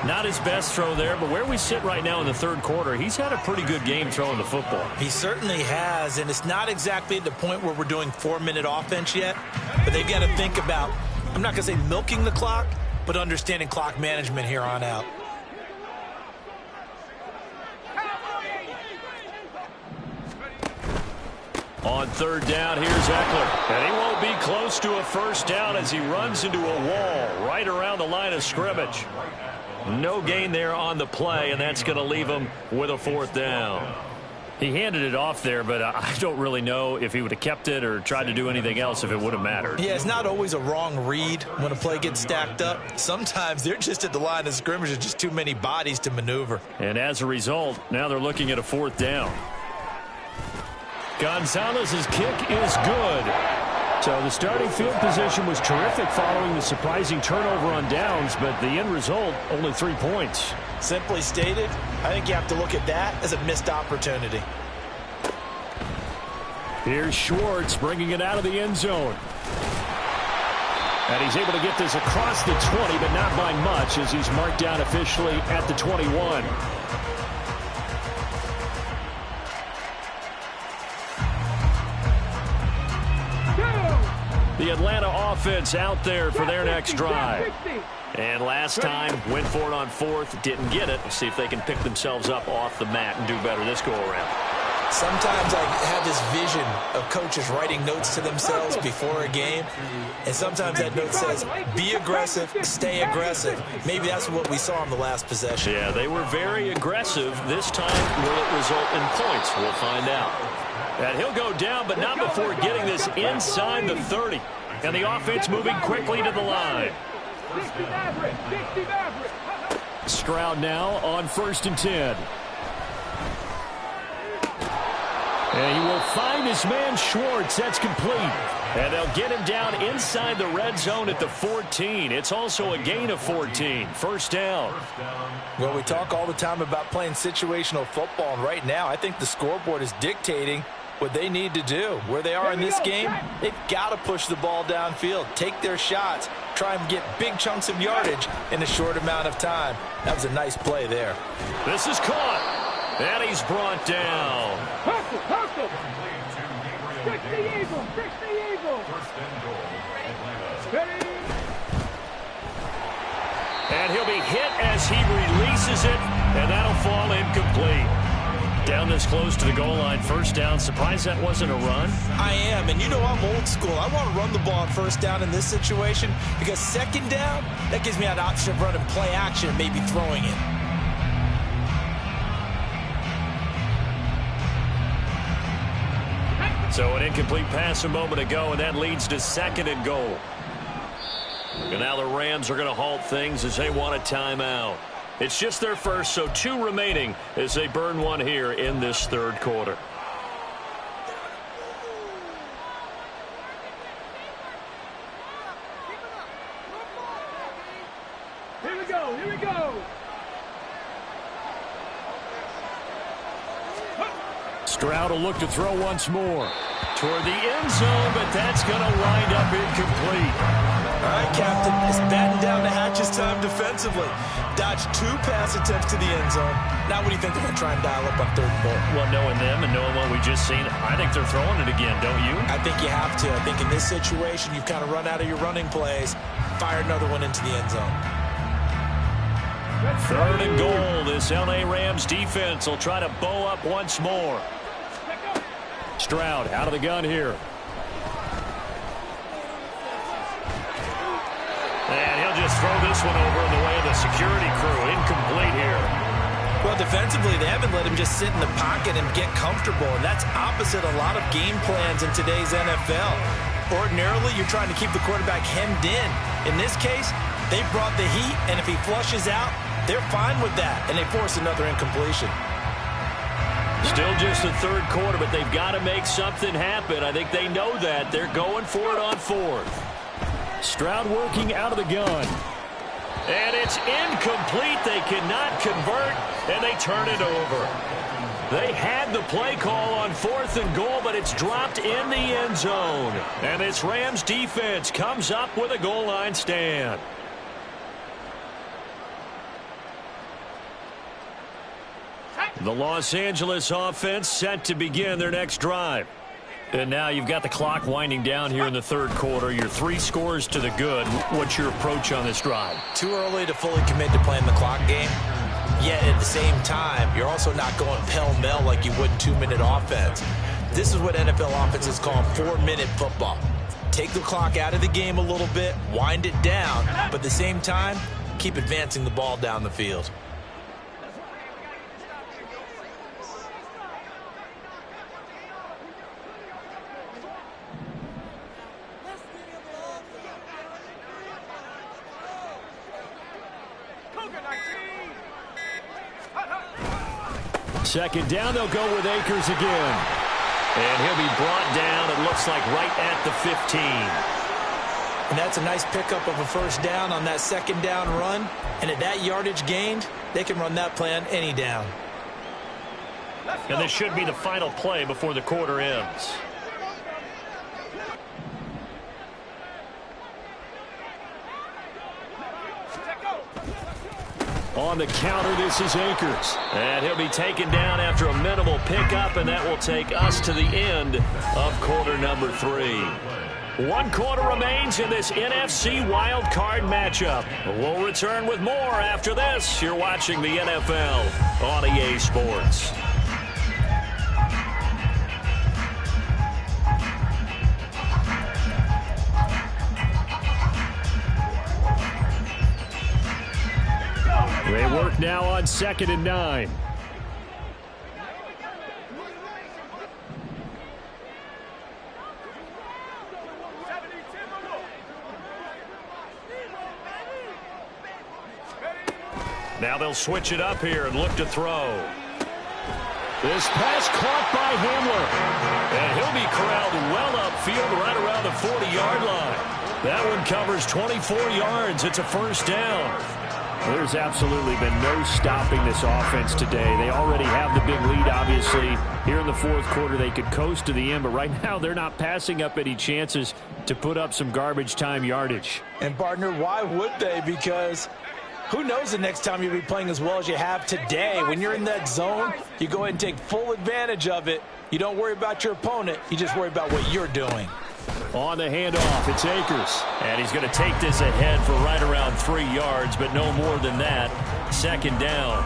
D: Not his best throw there, but where we sit right now in the 3rd quarter, he's had a pretty good game throwing the football.
E: He certainly has, and it's not exactly at the point where we're doing 4-minute offense yet, but they've got to think about, I'm not going to say milking the clock, but understanding clock management here on out.
D: On 3rd down, here's Eckler. And he won't be close to a 1st down as he runs into a wall right around the line of scrimmage. No gain there on the play, and that's going to leave him with a 4th down. He handed it off there, but I don't really know if he would have kept it or tried to do anything else if it would have mattered.
E: Yeah, it's not always a wrong read when a play gets stacked up. Sometimes they're just at the line of scrimmage. There's just too many bodies to maneuver.
D: And as a result, now they're looking at a 4th down. Gonzalez's kick is good. So the starting field position was terrific following the surprising turnover on downs, but the end result, only 3 points.
E: Simply stated, I think you have to look at that as a missed opportunity.
D: Here's Schwartz bringing it out of the end zone. And he's able to get this across the 20, but not by much as he's marked down officially at the 21. The Atlanta offense out there for their next drive. And last time, went for it on 4th, didn't get it. Let's see if they can pick themselves up off the mat and do better this go-around.
E: Sometimes I have this vision of coaches writing notes to themselves before a game, and sometimes that note says, be aggressive, stay aggressive. Maybe that's what we saw in the last possession.
D: Yeah, they were very aggressive. This time, will it result in points? We'll find out. And he'll go down, but not before getting this inside the 30. And the offense moving quickly to the line. Stroud now on 1st and 10. And he will find his man Schwartz. That's complete. And they'll get him down inside the red zone at the 14. It's also a gain of 14. First down.
E: Well, we talk all the time about playing situational football, and right now I think the scoreboard is dictating what they need to do. Where they are in this game, they've got to push the ball downfield, take their shots, try and get big chunks of yardage in a short amount of time. That was a nice play there.
D: This is caught. And he's brought down.
H: Hustle. Fix the eagle.
D: And he'll be hit as he releases it, and that'll fall incomplete. Down this close to the goal line, first down. Surprised that wasn't a run?
E: I am, and you know I'm old school. I want to run the ball on first down in this situation because second down, that gives me an option of running play action and maybe throwing it.
D: So an incomplete pass a moment ago, and that leads to 2nd and goal. And now the Rams are going to halt things as they want a timeout. It's just their first, so 2 remaining as they burn one here in this 3rd quarter.
H: Here we go.
G: Stroud will look to throw once more.
D: Toward the end zone, but that's going to wind up incomplete.
E: All right, Captain, it's batten down the hatches time defensively. Dodged 2 pass attempts to the end zone. Now what do you think they're going to try and dial up on 3rd and goal?
D: Well, knowing them and knowing what we just seen, I think they're throwing it again, don't you?
E: I think you have to. I think in this situation, you've kind of run out of your running plays. Fire another one into the end zone.
D: 3rd and goal. This L.A. Rams defense will try to bow up once more.
G: Stroud out of the gun here.
D: And he'll just throw this one over in the way of the security crew. Incomplete here.
E: Well, defensively, they haven't let him just sit in the pocket and get comfortable, and that's opposite a lot of game plans in today's NFL. Ordinarily, you're trying to keep the quarterback hemmed in. In this case, they brought the heat, and if he flushes out, they're fine with that, and they force another incompletion.
D: Still just the 3rd quarter, but they've got to make something happen. I think they know that. They're going for it on 4th.
G: Stroud working out of the gun.
D: And it's incomplete. They cannot convert, and they turn it over. They had the play call on 4th and goal, but it's dropped in the end zone. And this Rams defense comes up with a goal line stand. The Los Angeles offense set to begin their next drive. And now you've got the clock winding down here in the 3rd quarter. Your 3 scores to the good. What's your approach on this drive?
E: Too early to fully commit to playing the clock game. Yet at the same time, you're also not going pell-mell like you would 2-minute offense. This is what NFL offenses call 4-minute football. Take the clock out of the game a little bit, wind it down, but at the same time, keep advancing the ball down the field.
G: Second down, they'll go with Akers again.
D: And he'll be brought down, it looks like, right at the 15.
E: And that's a nice pickup of a first down on that 2nd down run. And at that yardage gained, they can run that play on any down.
D: And this should be the final play before the quarter ends.
G: On the counter, this is Akers.
D: And he'll be taken down after a minimal pickup, and that will take us to the end of quarter number 3. 1 quarter remains in this NFC Wild Card matchup. We'll return with more after this. You're watching the NFL on EA Sports. now on 2nd and 9. Now they'll switch it up here and look to throw. This pass caught by Hamler. And he'll be corralled well upfield right around the 40-yard line. That one covers 24 yards. It's a first down.
G: There's absolutely been no stopping this offense today. They already have the big lead, obviously. Here in the fourth quarter, they could coast to the end, but right now they're not passing up any chances to put up some garbage time yardage.
E: And, partner, why would they? Because who knows the next time you'll be playing as well as you have today. When you're in that zone, you go ahead and take full advantage of it. You don't worry about your opponent. You just worry about what you're doing.
D: On the handoff, it's Akers. And he's going to take this ahead for right around 3 yards, but no more than that. Second down.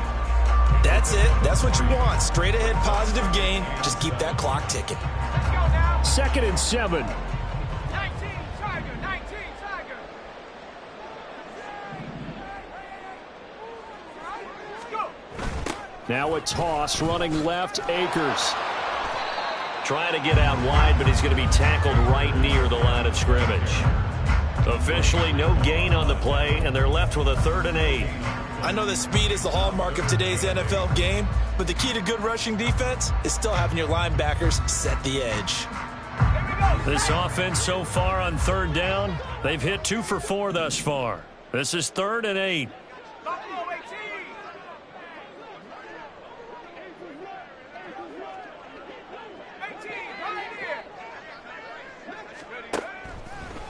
E: That's it. That's what you want. Straight ahead positive gain. Just keep that clock ticking.
G: 2nd and 7.
H: 19 Tiger, 19 Tiger. Let's go.
D: Now a toss running left, Akers. Trying to get out wide, but he's going to be tackled right near the line of scrimmage. Officially no gain on the play, and they're left with a 3rd and 8.
E: I know that speed is the hallmark of today's NFL game, but the key to good rushing defense is still having your linebackers set the edge.
D: This offense so far on 3rd down, they've hit 2 for 4 thus far. This is 3rd and 8.
H: Buffalo 18.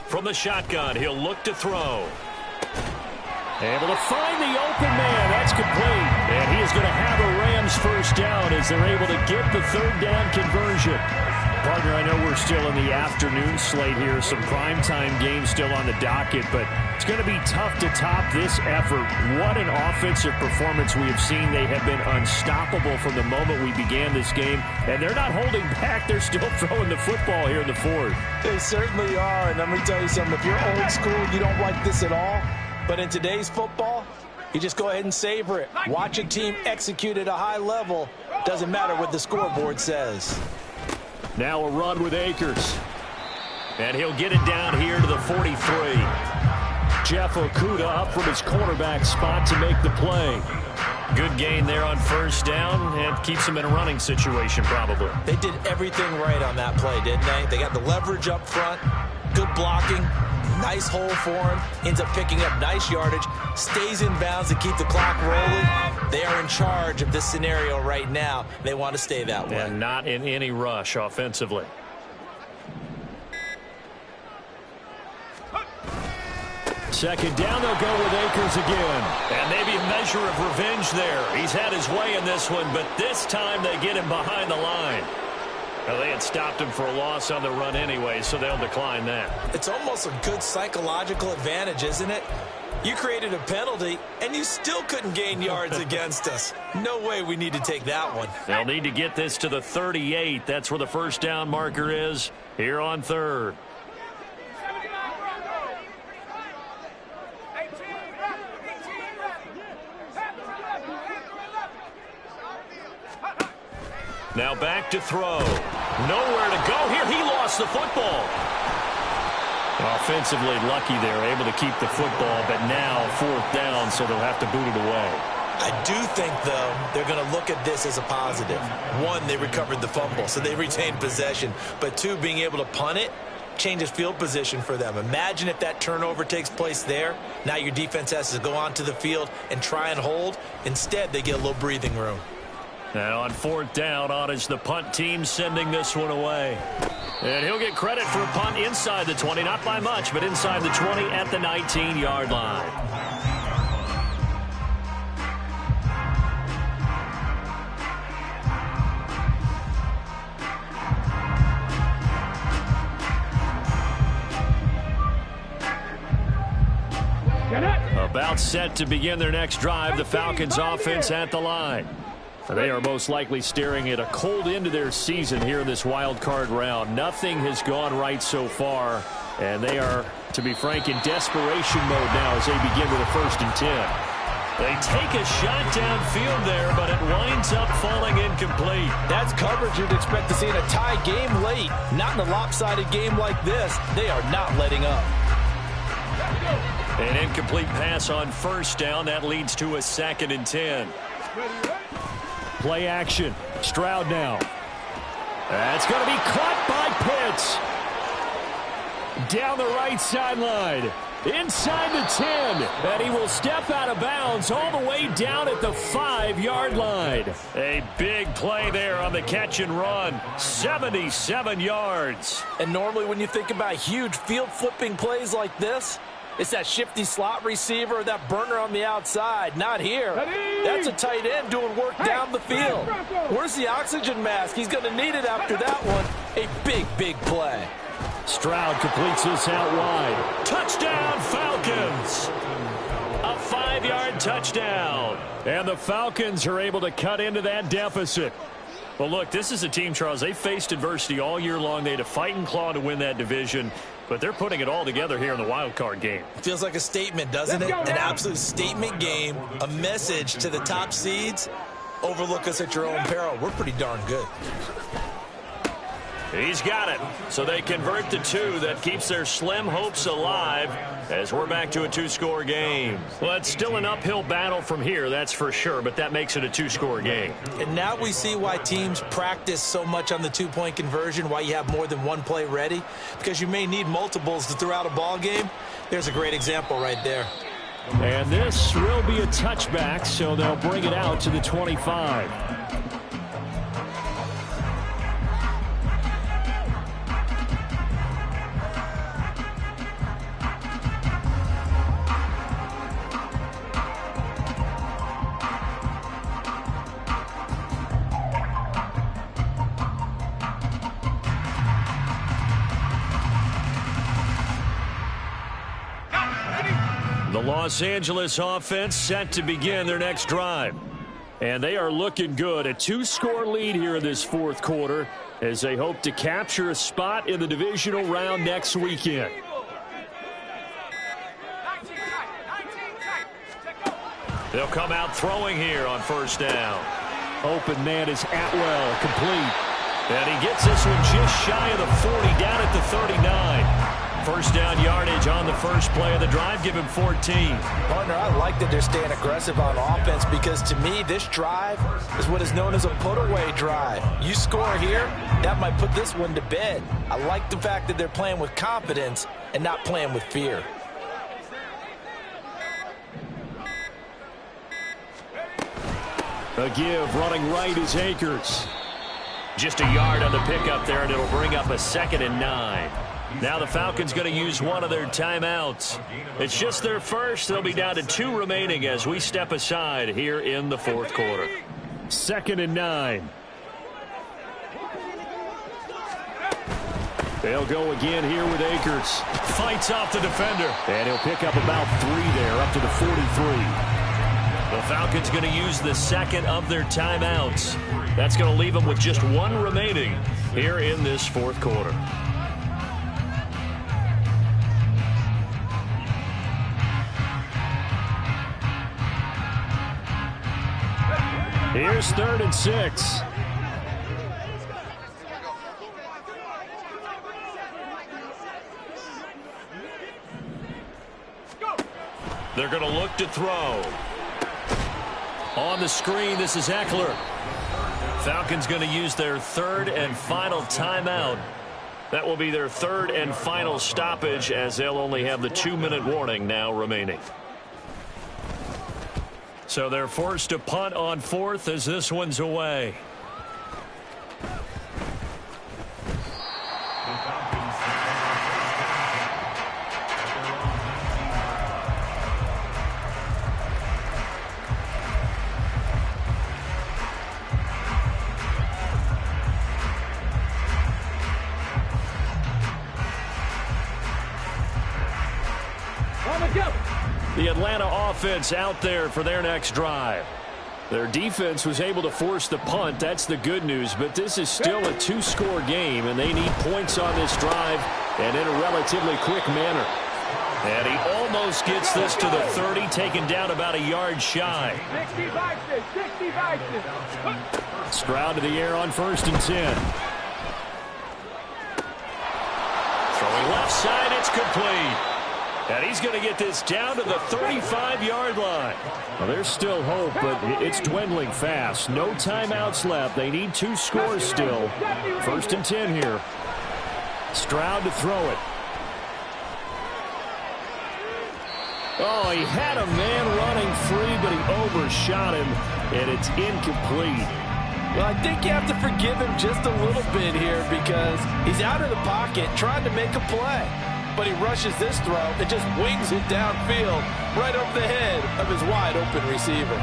D: From the shotgun, he'll look to throw. Able to find the open man. That's complete. And he is going to have a Rams first down as they're able to get the 3rd down conversion. Partner, I know we're still in the afternoon slate here. Some primetime games still on the docket, but it's going to be tough to top this effort. What an offensive performance we have seen. They have been unstoppable from the moment we began this game, and they're not holding back. They're still throwing the football here in the 4th.
E: They certainly are, and let me tell you something. If you're old school, you don't like this at all. But in today's football, you just go ahead and savor it. Watch a team execute at a high level. Doesn't matter what the scoreboard says.
D: Now a run with Akers. And he'll get it down here to the 43. Jeff Okudah up from his cornerback spot to make the play. Good gain there on first down, and keeps him in a running situation probably.
E: They did everything right on that play, didn't they? They got the leverage up front, good blocking, nice hole for him, ends up picking up nice yardage, stays in bounds to keep the clock rolling. They are in charge of this scenario right now. They want to stay that way.
D: And not in any rush offensively. Second down, they'll go with Akers again. And maybe a measure of revenge there. He's had his way in this one, but this time they get him behind the line. Well, they had stopped him for a loss on the run anyway, so they'll decline that.
E: It's almost a good psychological advantage, isn't it? You created a penalty, and you still couldn't gain yards against us. No way we need to take that one.
D: They'll need to get this to the 38. That's where the first down marker is here on 3rd. Now back to throw. Nowhere to go here. He lost the football. Offensively lucky they're able to keep the football, but now 4th down, so they'll have to boot it away.
E: I do think, though, they're going to look at this as a positive. 1, they recovered the fumble, so they retained possession. But 2, being able to punt it changes field position for them. Imagine if that turnover takes place there. Now your defense has to go onto the field and try and hold. Instead, they get a little breathing room.
D: Now on 4th down, on is the punt team sending this one away. And he'll get credit for a punt inside the 20, not by much, but inside the 20 at the 19-yard line. About set to begin their next drive, the Falcons offense at the line. They are most likely staring at a cold end to their season here in this wild card round. Nothing has gone right so far, and they are, to be frank, in desperation mode now as they begin with a 1st and 10. They take a shot downfield there, but it winds up falling incomplete.
E: That's coverage you'd expect to see in a tie game late. Not in a lopsided game like this. They are not letting up.
D: An incomplete pass on first down. That leads to a 2nd and 10.
G: Play action. Stroud now. That's going to be caught by Pitts. Down the right sideline. Inside the 10. And he will step out of bounds all the way down at the 5-yard line.
D: A big play there on the catch and run. 77 yards.
E: And normally when you think about huge field flipping plays like this, it's that shifty slot receiver or that burner on the outside. Not here. That's a tight end doing work down the field. Where's the oxygen mask? He's going to need it after that one. A big, big play.
G: Stroud completes this out wide.
D: Touchdown, Falcons. A 5-yard touchdown.
G: And the Falcons are able to cut into that deficit.
D: Well, look, this is a team, Charles. They faced adversity all year long. They had to fight and claw to win that division. But they're putting it all together here in the wild card game.
E: Feels like a statement, doesn't it? An absolute statement game, a message to the top seeds. Overlook us at your own peril. We're pretty darn good.
D: He's got it. So they convert to 2. That keeps their slim hopes alive as we're back to a 2-score game. Well, it's still an uphill battle from here, that's for sure, but that makes it a 2-score game.
E: And now we see why teams practice so much on the 2-point conversion, why you have more than one play ready, because you may need multiples to throw out a ball game. There's a great example right there.
G: And this will be a touchback, so they'll bring it out to the 25.
D: The Los Angeles offense set to begin their next drive. And they are looking good. A 2-score lead here in this 4th quarter as they hope to capture a spot in the divisional round next weekend. They'll come out throwing here on first down.
G: Open man is Atwell, complete.
D: And he gets this one just shy of the 40, down at the 39. First down yardage on the first play of the drive. Give him 14.
E: Partner, I like that they're staying aggressive on offense because to me, this drive is what is known as a put-away drive. You score here, that might put this one to bed. I like the fact that they're playing with confidence and not playing with fear.
G: A give, running right is Akers.
D: Just a yard on the pickup there, and it'll bring up a 2nd and 9. Now the Falcons going to use one of their timeouts. It's just their first. They'll be down to 2 remaining as we step aside here in the 4th quarter.
G: 2nd and 9. They'll go again here with Akers.
D: Fights off the defender.
G: And he'll pick up about 3 there, up to the 43.
D: The Falcons going to use the 2nd of their timeouts. That's going to leave them with just 1 remaining here in this 4th quarter.
G: Here's 3rd and 6.
D: They're going to look to throw. On the screen, this is Eckler. Falcons going to use their 3rd and final timeout. That will be their 3rd and final stoppage as they'll only have the 2-minute warning now remaining. So they're forced to punt on 4th as this one's away. The Atlanta offense out there for their next drive.
G: Their defense was able to force the punt. That's the good news. But this is still a 2-score game, and they need points on this drive and in a relatively quick manner.
D: And he almost gets this to the 30, taken down about a yard shy.
H: 60 vices.
D: Stroud to the air on 1st and 10. Throwing left side, it's complete. And he's going to get this down to the 35-yard line. Well, there's still hope, but it's dwindling fast. No timeouts left. They need 2 scores still. 1st and 10 here. Stroud to throw it. Oh, he had a man running free, but he overshot him, and it's incomplete.
F: Well, I think you have to forgive him just a little bit here because he's out of the pocket trying to make a play. But he rushes this throw and just wings it downfield right over the head of his wide-open receiver.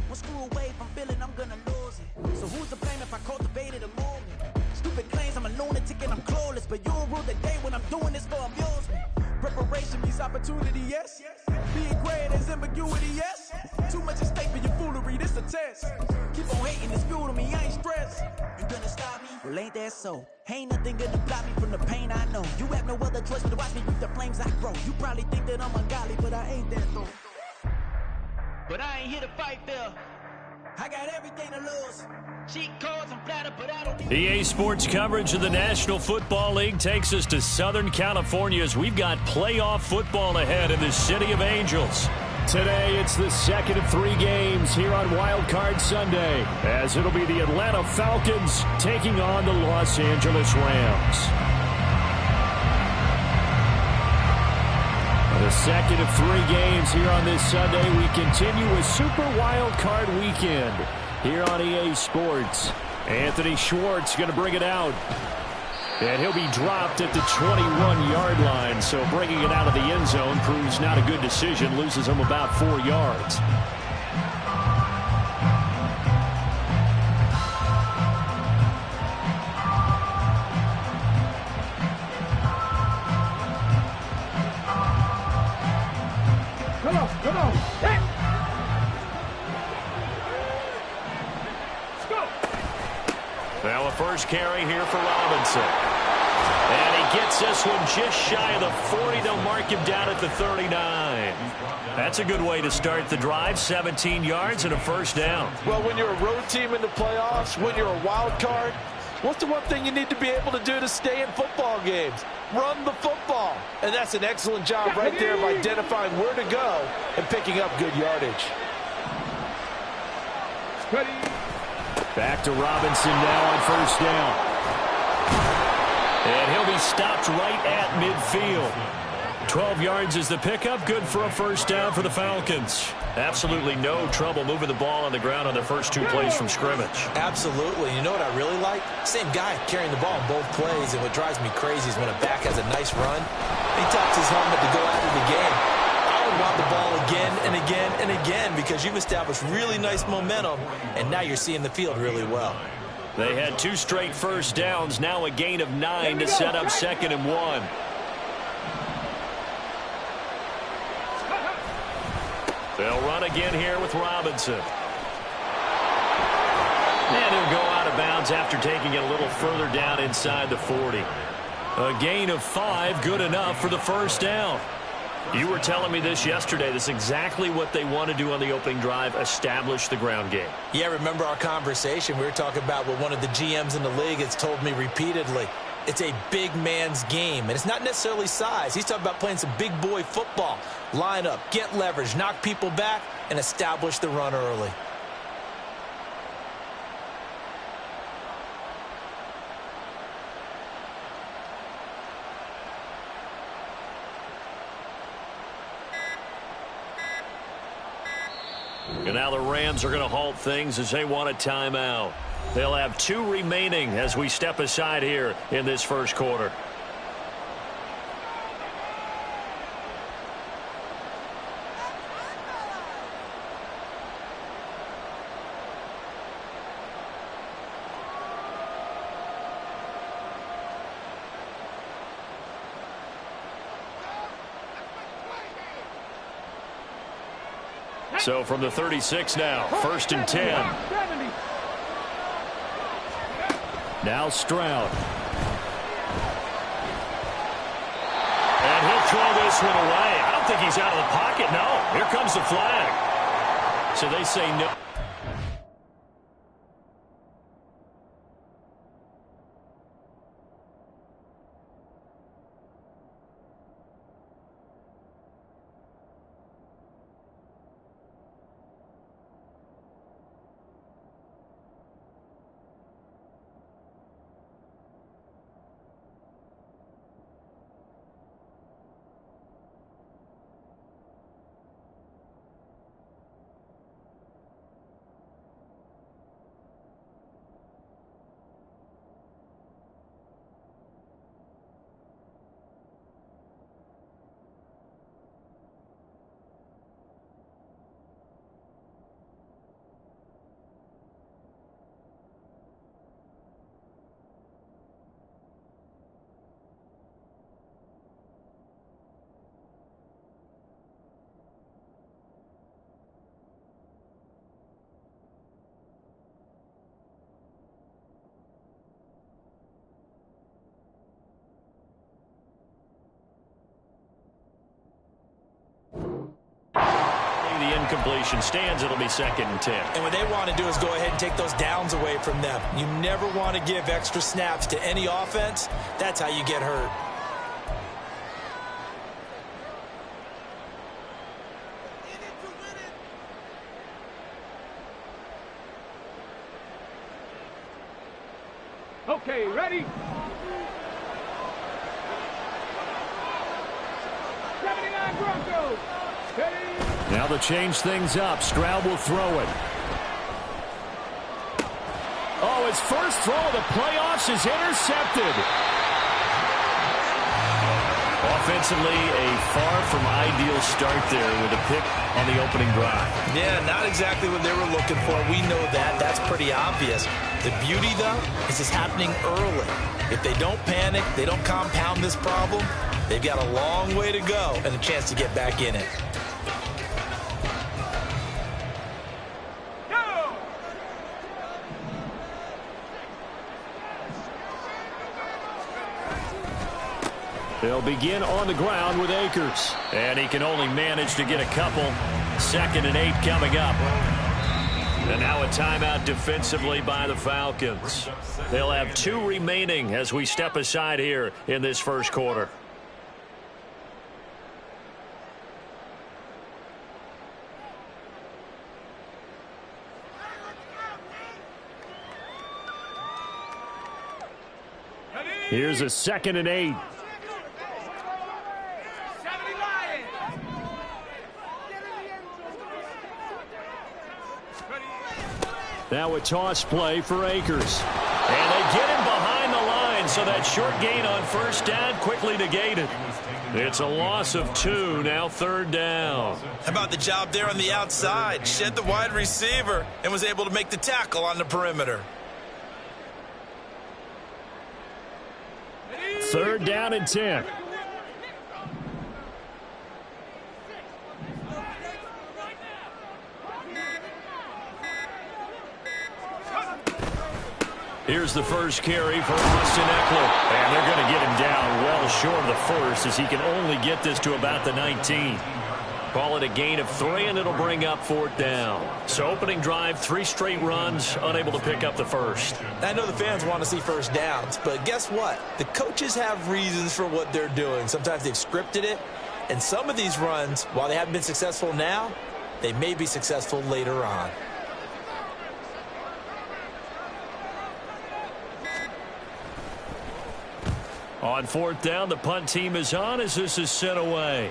I: One screw away from feeling I'm gonna lose it. So who's to blame if I cultivated a movement? Stupid claims I'm a lunatic and I'm clueless, but you'll rule the day when I'm doing this for amusement. Preparation means opportunity, yes. Being great is ambiguity, yes. Too much at stake for your foolery. This just a test. Keep on hating, it's fuel to me, I ain't stressed. You gonna stop me? Well, ain't that so? Ain't nothing gonna block me from the pain I know. You have no other choice but to watch me reap the flames I grow. You probably think that I'm ungodly, but I ain't that though. But I ain't here to fight there. I got everything to lose. Cheat codes and flatter, but I don't.
D: EA Sports coverage of the National Football League takes us to Southern California as we've got playoff football ahead in the City of Angels. Today, it's the second of 3 games here on Wild Card Sunday, as it'll be the Atlanta Falcons taking on the Los Angeles Rams. The second of 3 games here on this Sunday. We continue with Super Wild Card Weekend here on EA Sports. Anthony Schwartz going to bring it out. And he'll be dropped at the 21-yard line. So bringing it out of the end zone proves not a good decision. Loses him about 4 yards.
H: Come on. Hey. Let's go.
D: Well, a first carry here for Robinson. And he gets this one just shy of the 40. They'll mark him down at the 39. That's a good way to start the drive. 17 yards and a first down.
F: Well, when you're a road team in the playoffs, when you're a wild card, what's the one thing you need to be able to do to stay in football games? Run the football. And that's an excellent job right there of identifying where to go and picking up good yardage.
D: Back to Robinson now on first down. And he'll be stopped right at midfield. 12 yards is the pickup. Good for a first down for the Falcons. Absolutely no trouble moving the ball on the ground on the first 2 plays from scrimmage.
E: Absolutely. You know what I really like? Same guy carrying the ball in both plays, and what drives me crazy is when a back has a nice run, he taps his helmet to go out of the game. I would want the ball again and again and again because you've established really nice momentum, and now you're seeing the field really well.
D: They had 2 straight first downs, now a gain of 9 to set up 2nd and 1. They'll run again here with Robinson. And he'll go out of bounds after taking it a little further down inside the 40. A gain of 5, good enough for the first down. You were telling me this yesterday. This is exactly what they want to do on the opening drive, establish the ground game.
E: Yeah, remember our conversation? We were talking about what one of the GMs in the league has told me repeatedly. It's a big man's game, and it's not necessarily size. He's talking about playing some big boy football. Line up, get leverage, knock people back, and establish the run early.
D: And now the Rams are going to halt things as they want a timeout. They'll have 2 remaining as we step aside here in this first quarter. So from the 36 now, 1st and 10. Now Stroud. And he'll throw this one away. I don't think he's out of the pocket. No, here comes the flag. So they say no. the incompletion stands. It'll be 2nd and 10.
E: And what they want to do is go ahead and take those downs away from them. You never want to give extra snaps to any offense. That's how you get hurt.
H: Okay, ready? 79 Broncos. Ready?
G: Now to change things up, Stroud will throw it. Oh, his first throw of the playoffs is intercepted. Offensively, a far from ideal start there with a pick on the opening drive.
E: Yeah, not exactly what they were looking for. We know that. That's pretty obvious. The beauty, though, is it's happening early. If they don't panic, they don't compound this problem, they've got a long way to go and a chance to get back in it.
G: They'll begin on the ground with Akers.
D: And he can only manage to get a couple. 2nd and 8 coming up. And now a timeout defensively by the Falcons. They'll have 2 remaining as we step aside here in this first quarter.
G: Here's a 2nd and 8. Now a toss play for Akers.
D: And they get him behind the line, so that short gain on 1st down quickly negated. It's a loss of 2, now 3rd down.
E: How about the job there on the outside? Shed the wide receiver and was able to make the tackle on the perimeter.
G: 3rd down and 10.
D: Here's the first carry for Austin Eckler. And they're going to get him down well short of the first, as he can only get this to about the 19. Call it a gain of 3, and it'll bring up 4th down. So opening drive, 3 straight runs, unable to pick up the first.
E: I know the fans want to see first downs, but guess what? The coaches have reasons for what they're doing. Sometimes they've scripted it, and some of these runs, while they haven't been successful now, they may be successful later on.
D: On 4th down, the punt team is on as this is sent away.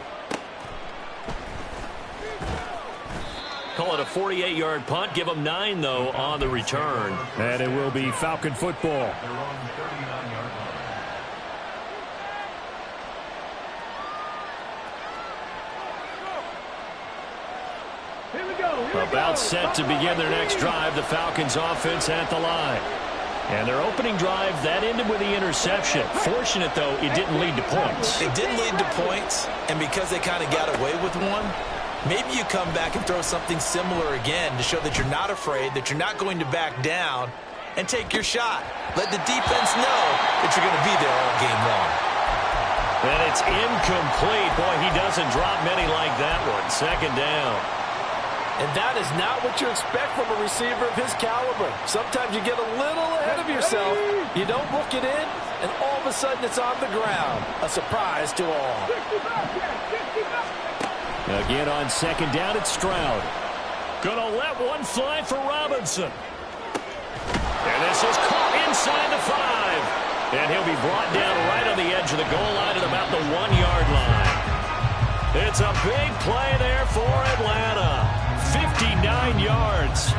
D: Call it a 48-yard punt. Give them 9, though, on the return.
G: And it will be Falcon football.
H: Here we go.
D: About set to begin their next drive. The Falcons offense at the line. And their opening drive, that ended with the interception. Fortunate, though, it didn't lead to points.
E: It didn't lead to points, and because they kind of got away with one, maybe you come back and throw something similar again to show that you're not afraid, that you're not going to back down, and take your shot. Let the defense know that you're going to be there all game long.
D: And it's incomplete. Boy, he doesn't drop many like that one. 2nd down.
F: And that is not what you expect from a receiver of his caliber. Sometimes you get a little ahead of yourself. You don't look it in, and all of a sudden it's on the ground. A surprise to all.
G: Again on 2nd down, it's Stroud.
D: Gonna let one fly for Robinson. And this is caught inside the 5. And he'll be brought down right on the edge of the goal line at about the 1-yard line. It's a big play there for Atlanta. 59 yards.